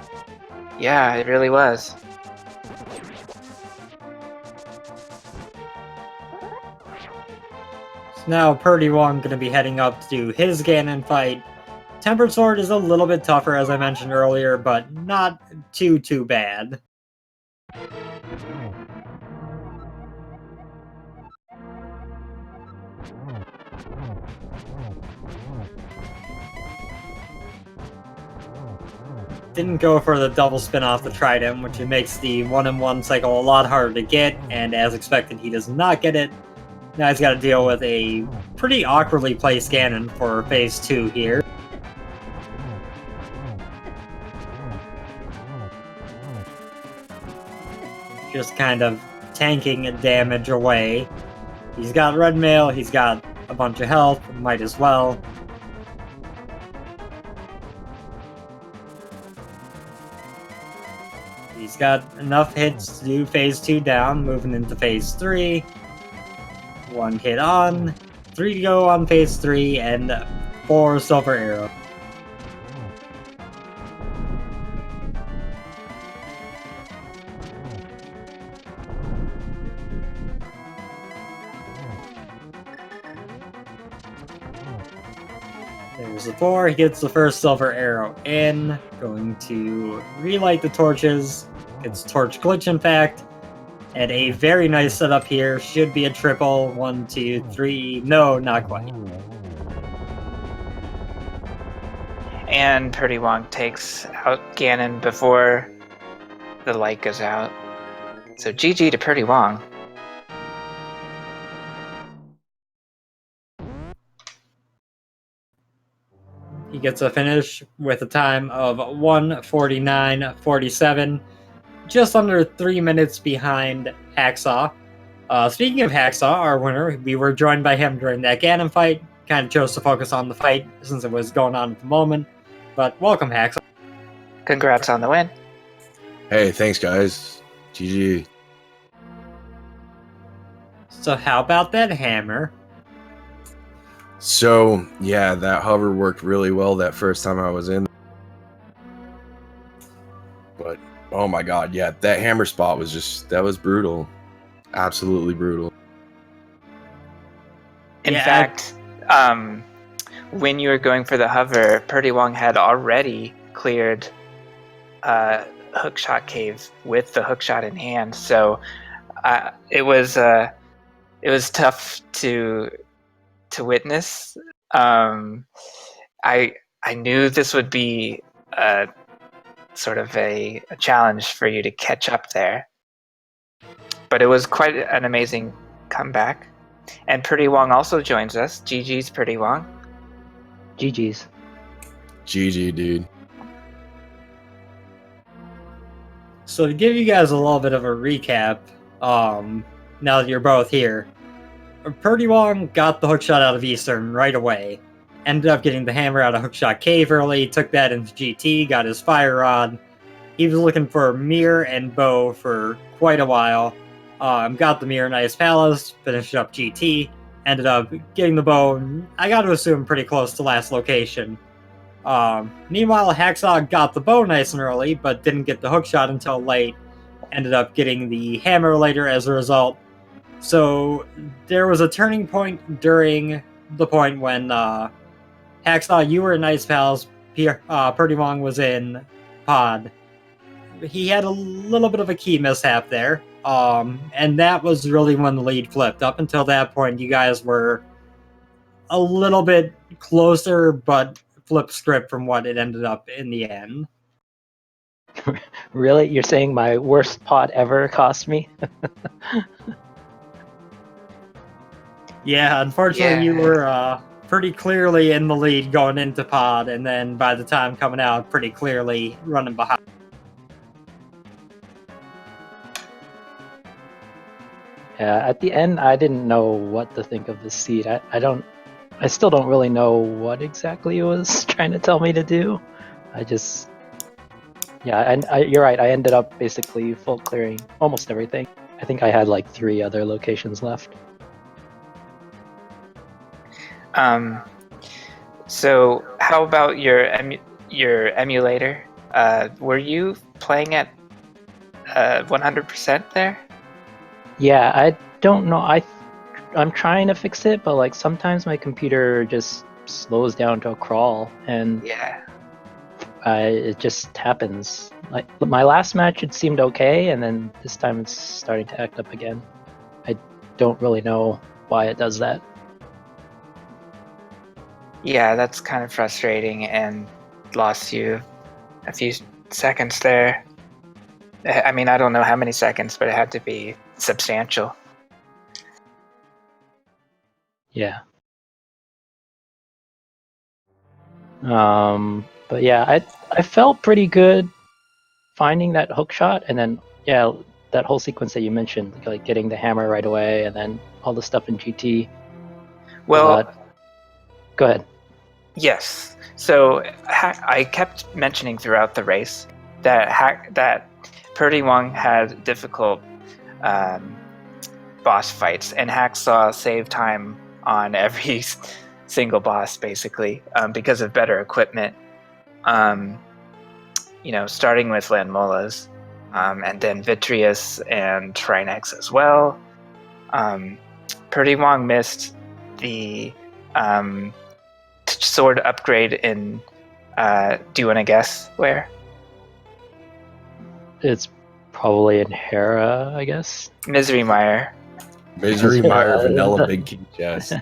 it really was. So now prdwong going to be heading up to his Ganon fight. Tempered Sword is a little bit tougher, as I mentioned earlier, but not too bad. Didn't go for the double spin off the Trident, which makes the 1-in-1 cycle a lot harder to get, and as expected, he does not get it. Now he's got to deal with a pretty awkwardly placed Ganon for phase 2 here. Just kind of tanking damage away. He's got red mail, he's got a bunch of health, might as well. He's got enough hits to do phase 2 down, moving into phase 3. 1 hit on, 3 to go on phase 3, and 4 silver arrow. There's the 4, he gets the first silver arrow in, going to relight the torches, gets torch glitch in fact, and a very nice setup here, should be a triple, 1, 2, 3, no, not quite. And prdwong takes out Ganon before the light goes out. So GG to prdwong. He gets a finish with a time of 1:49:47, just under 3 minutes behind Hacksaww. Speaking of Hacksaww, our winner, we were joined by him during that Ganon fight. Kind of chose to focus on the fight since it was going on at the moment. But welcome, Hacksaww. Congrats on the win. Hey, thanks guys. GG. So how about that hammer? So, yeah, that hover worked really well that first time I was in. But, oh my god, yeah, that hammer spot was just, that was brutal. Absolutely brutal. In Yeah, fact, when you were going for the hover, prdwong had already cleared Hookshot Cave with the hookshot in hand, so it was tough to witness. I knew this would be sort of a challenge for you to catch up there, but it was quite an amazing comeback. And prdwong also joins us. GG's prdwong. GG's. GG, dude. so to give you guys a little bit of a recap, now that you're both here, prdwong got the hookshot out of Eastern right away. Ended up getting the hammer out of Hookshot Cave early, took that into GT, got his fire rod. He was looking for mirror and bow for quite a while. Got the mirror in Ice Palace, finished up GT, ended up getting the bow, I got to assume pretty close to last location. Meanwhile, Hacksaww got the bow nice and early, but didn't get the hookshot until late. Ended up getting the hammer later as a result. So there was a turning point during the point when Hacksaww, you were in Ice Palace, prdwong was in Pod. He had a little bit of a key mishap there, and that was really when the lead flipped. Up until that point, you guys were a little bit closer, but flipped script from what it ended up in the end. Really? You're saying my worst pot ever cost me? Yeah, unfortunately, you were pretty clearly in the lead going into Pod, and then by the time coming out, pretty clearly running behind. Yeah, at the end, I didn't know what to think of the seed. I still don't really know what exactly it was trying to tell me to do. You're right. I ended up basically full clearing almost everything. I think I had like 3 other locations left. So how about your emulator? Were you playing at 100% there? Yeah, I don't know. I'm trying to fix it, but like sometimes my computer just slows down to a crawl, and Yeah. it just happens. Like my last match, it seemed okay, and then this time it's starting to act up again. I don't really know why it does that. Yeah, that's kind of frustrating and lost you a few seconds there. I mean, I don't know how many seconds, but it had to be substantial. Yeah. But yeah, I felt pretty good finding that hook shot, and then yeah, that whole sequence that you mentioned, like getting the hammer right away, and then all the stuff in GT. Well, go ahead. Yes. So I kept mentioning throughout the race that prdwong had difficult boss fights, and Hacksaww saved time on every single boss basically because of better equipment. Starting with Landmola's, and then Vitreous and Trinex as well. prdwong missed the sword upgrade in do you want to guess where? It's probably in Hera, I guess. Misery Mire. Misery Mire Vanilla Big Key Chest.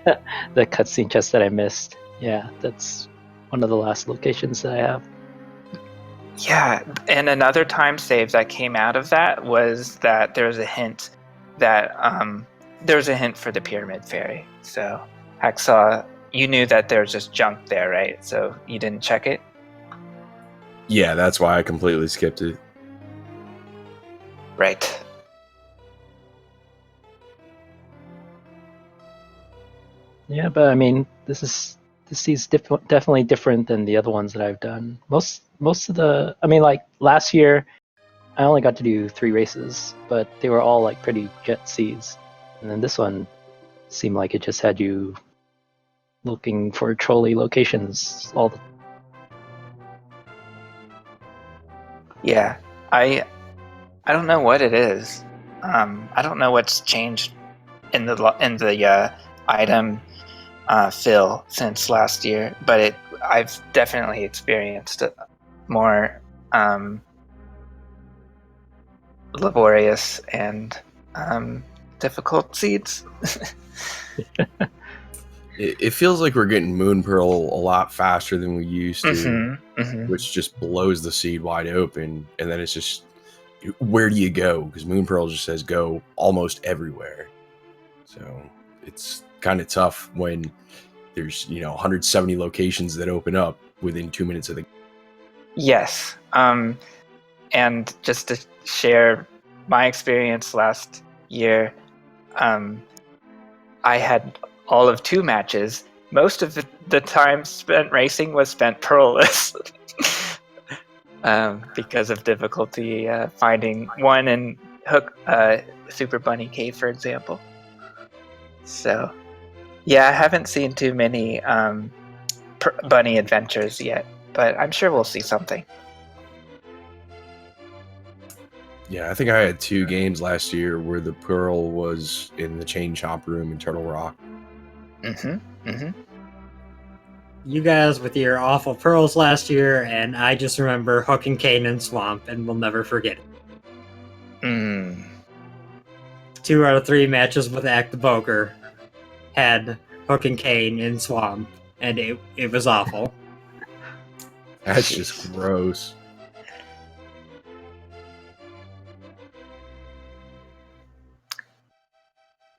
The cutscene chest that I missed. Yeah, that's one of the last locations that I have. Yeah, and another time save that came out of that was that there was a hint that there was a hint for the Pyramid Fairy. So Hacksaww, you knew that there was just junk there, right? So you didn't check it? Yeah, that's why I completely skipped it. Right. Yeah, but I mean, this is definitely different than the other ones that I've done. Most of the, I mean, like last year, I only got to do 3 races, but they were all like pretty jet seas. And then this one seemed like it just had you looking for trolley locations all the Yeah, I don't know what it is. I don't know what's changed in the item fill since last year, but I've definitely experienced more laborious and difficult seeds. It feels like we're getting Moon Pearl a lot faster than we used to, which just blows the seed wide open. And then it's just, where do you go? Because Moon Pearl just says go almost everywhere. So it's kind of tough when there's 170 locations that open up within 2 minutes of the. Yes. And just to share my experience last year, I had all of 2 matches. Most of the time spent racing was spent pearlless because of difficulty finding one in Super Bunny Cave, for example. So, yeah, I haven't seen too many bunny adventures yet, but I'm sure we'll see something. Yeah, I think I had 2 games last year where the pearl was in the chain chomp room in Turtle Rock. You guys with your awful pearls last year, and I just remember Hook and Cane in Swamp, and we'll never forget it. 2 out of 3 matches with Actiboker had Hook and Cane in Swamp, and it was awful. That's just gross.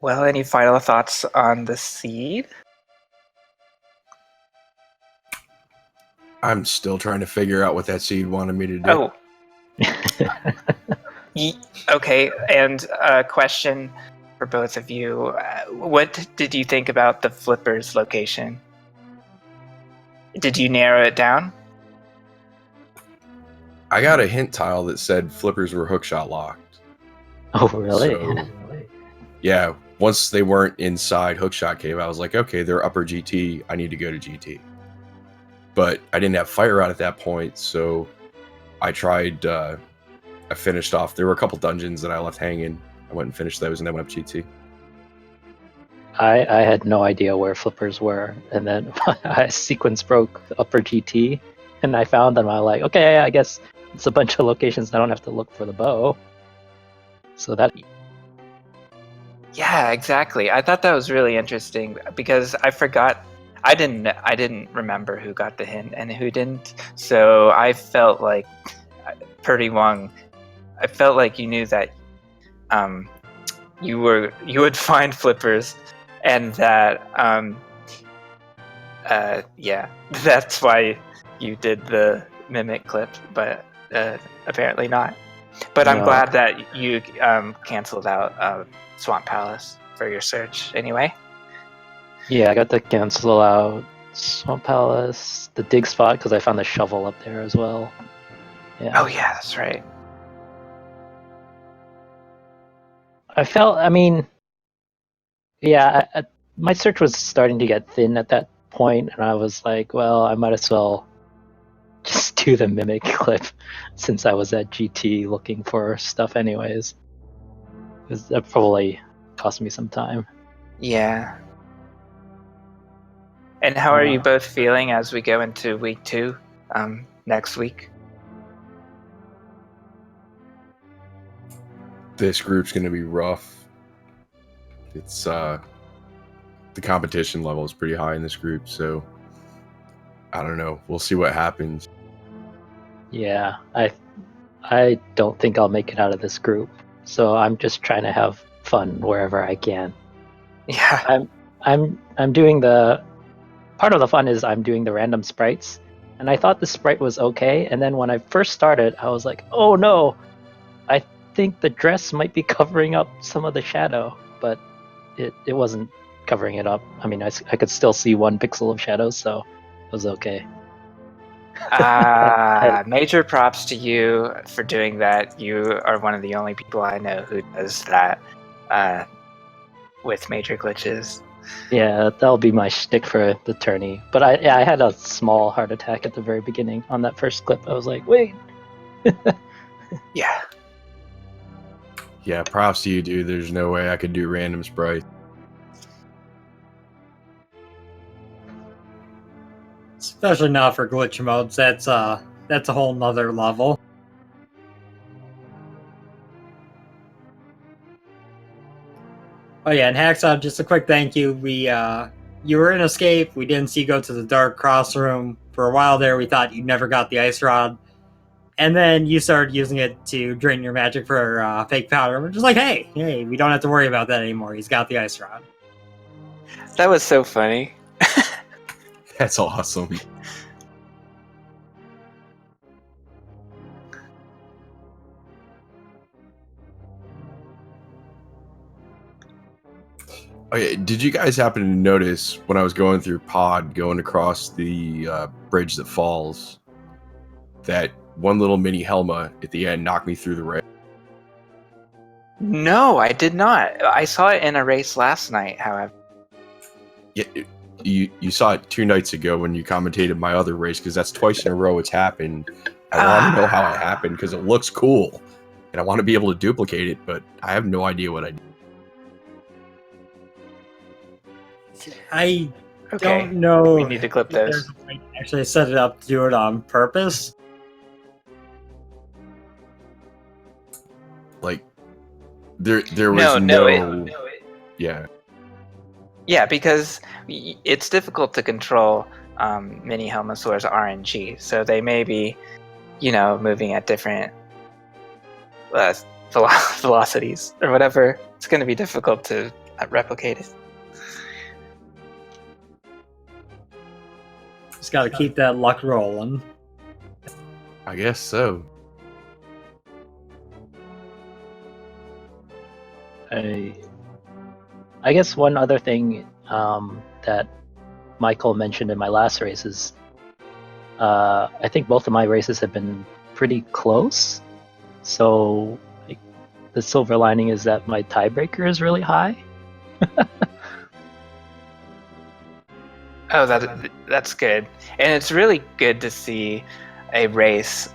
Well, any final thoughts on the seed? I'm still trying to figure out what that seed wanted me to do. Okay, and a question for both of you. What did you think about the flippers location? Did you narrow it down? I got a hint tile that said flippers were hookshot locked. Oh, really? So, yeah, once they weren't inside Hookshot Cave, I was like, okay, they're upper GT. I need to go to GT. But I didn't have Fire Rod at that point, so I tried. I finished off. There were a couple dungeons that I left hanging. I went and finished those, and then went up GT. I had no idea where flippers were, and then I sequence broke upper GT, and I found them. I was like, okay, I guess it's a bunch of locations. I don't have to look for the bow. So that. Yeah, exactly. I thought that was really interesting because I forgot. I didn't remember who got the hint and who didn't. So I felt like prdwong. I felt like you knew that you would find flippers, and that yeah, that's why you did the mimic clip, but apparently not. But I'm glad that you canceled out Swamp Palace for your search anyway. Yeah, I got to cancel out Swamp Palace, the dig spot, because I found the shovel up there as well. Yeah. Oh yeah, that's right. My search was starting to get thin at that point, and I was like, well, I might as well just do the mimic clip since I was at GT looking for stuff anyways. Because that probably cost me some time. Yeah. And how are you both feeling as we go into week 2 next week? This group's going to be rough. It's the competition level is pretty high in this group, so I don't know. We'll see what happens. Yeah, I don't think I'll make it out of this group, so I'm just trying to have fun wherever I can. Yeah, I'm doing the part of the fun is I'm doing the random sprites, and I thought the sprite was okay, and then when I first started, I was like, oh no, I think the dress might be covering up some of the shadow, but it wasn't covering it up. I mean, I could still see 1 pixel of shadow, so it was okay. Major props to you for doing that. You are one of the only people I know who does that. with major glitches. Yeah, that'll be my shtick for the tourney. But I had a small heart attack at the very beginning on that first clip. I was like, wait. Yeah. Yeah, props to you, dude. There's no way I could do random sprite. Especially not for glitch modes. That's a whole nother level. Oh yeah, and Hacksaww, just a quick thank you. You were in Escape. We didn't see you go to the Dark Cross Room. For a while there, we thought you never got the Ice Rod. And then you started using it to drain your magic for fake powder. We're just like, hey, we don't have to worry about that anymore. He's got the Ice Rod. That was so funny. That's awesome. Okay, did you guys happen to notice when I was going through Pod, going across the bridge that falls, that one little mini Helma at the end knocked me through the rail? No, I did not. I saw it in a race last night, however. Yeah, you saw it 2 nights ago when you commentated my other race, because that's twice in a row it's happened. I want to know how it happened because it looks cool, and I want to be able to duplicate it, but I have no idea what I did. I Okay. don't know. We need to clip if there's those. a way to actually set it up to do it on purpose. Like, there was no. Yeah. Yeah, because it's difficult to control mini Helmosaur's RNG, so they may be, moving at different velocities or whatever. It's going to be difficult to replicate it. Just got to keep that luck rolling. I guess so. I guess one other thing that Michael mentioned in my last race is I think both of my races have been pretty close. So the silver lining is that my tiebreaker is really high. Oh, that's good, and it's really good to see a race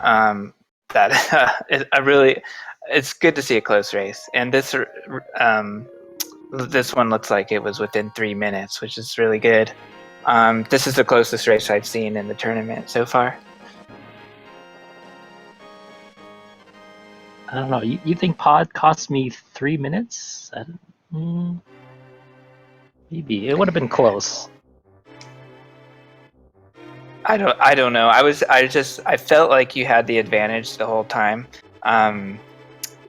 it's good to see a close race, and this one looks like it was within 3 minutes, which is really good. This is the closest race I've seen in the tournament so far. I don't know. You think Pod cost me 3 minutes? Maybe it would have been close. I don't know. I felt like you had the advantage the whole time.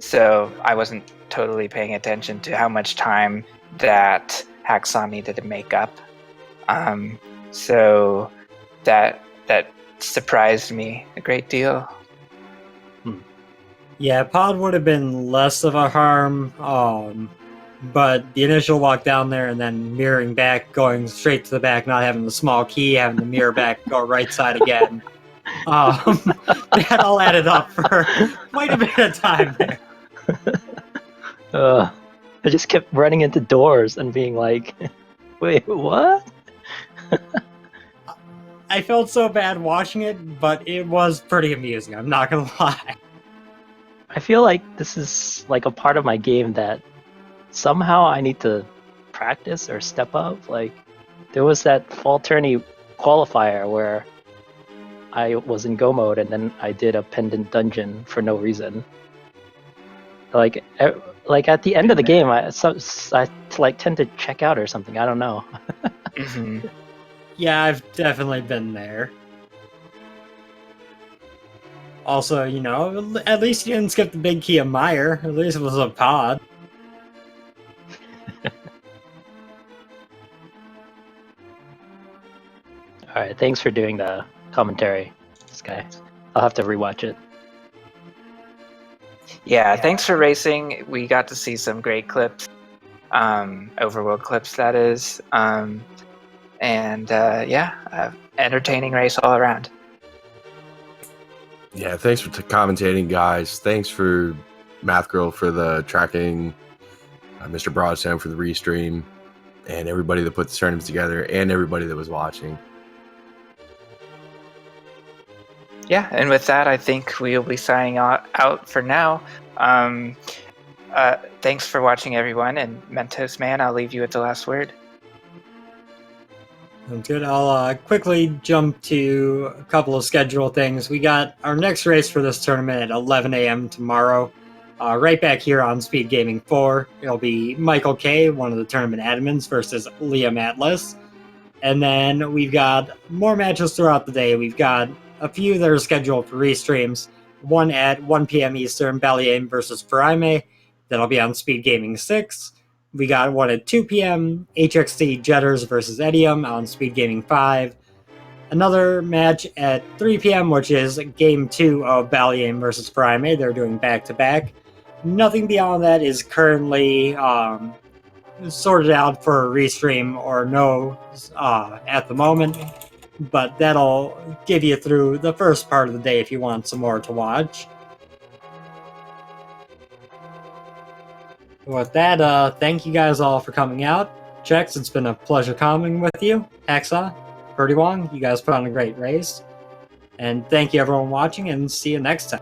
So I wasn't totally paying attention to how much time that Hacksaww needed to make up. So that surprised me a great deal. Yeah, Pod would have been less of a harm, but the initial walk down there and then mirroring back, going straight to the back, not having the small key, having to mirror back, go right side again. That all added up for quite a bit of time there. I just kept running into doors and being like, wait, what? I felt so bad watching it, but it was pretty amusing, I'm not gonna lie. I feel like this is like a part of my game that somehow I need to practice or step up. Like, there was that fall tourney qualifier where I was in go mode and then I did a pendant dungeon for no reason. Like at the end of the game, I tend to check out or something. I don't know. Mm-hmm. Yeah, I've definitely been there. Also, at least you didn't skip the big key of Meyer. At least it was a Pod. Alright, thanks for doing the commentary, this guy. I'll have to rewatch it. Yeah, thanks for racing. We got to see some great clips, Overworld clips, that is. Entertaining race all around. Yeah, thanks for commentating, guys. Thanks for Math Girl for the tracking. Mr. Broadstone for the restream, and everybody that put the tournaments together, and everybody that was watching. Yeah, and with that, I think we'll be signing out for now. Thanks for watching, everyone, and Mentos Man, I'll leave you with the last word. Good. I'll quickly jump to a couple of schedule things. We got our next race for this tournament at 11 a.m. tomorrow, right back here on Speed Gaming 4. It'll be Michael K., one of the tournament admins, versus Liam Atlas. And then we've got more matches throughout the day. We've got a few that are scheduled for restreams. One at 1 p.m. Eastern, Balliaim versus Paraime. That'll be on Speed Gaming 6. We got one at 2 p.m. HXT Jetters versus Edium on Speed Gaming 5. Another match at 3 p.m., which is Game 2 of Balliaim versus Paraime. They're doing back-to-back. Nothing beyond that is currently sorted out for a restream or no at the moment, but that'll give you through the first part of the day if you want some more to watch. With that, thank you guys all for coming out. Chex, it's been a pleasure coming with you. Hacksaww, prdwong, you guys put on a great race. And thank you everyone watching, and see you next time.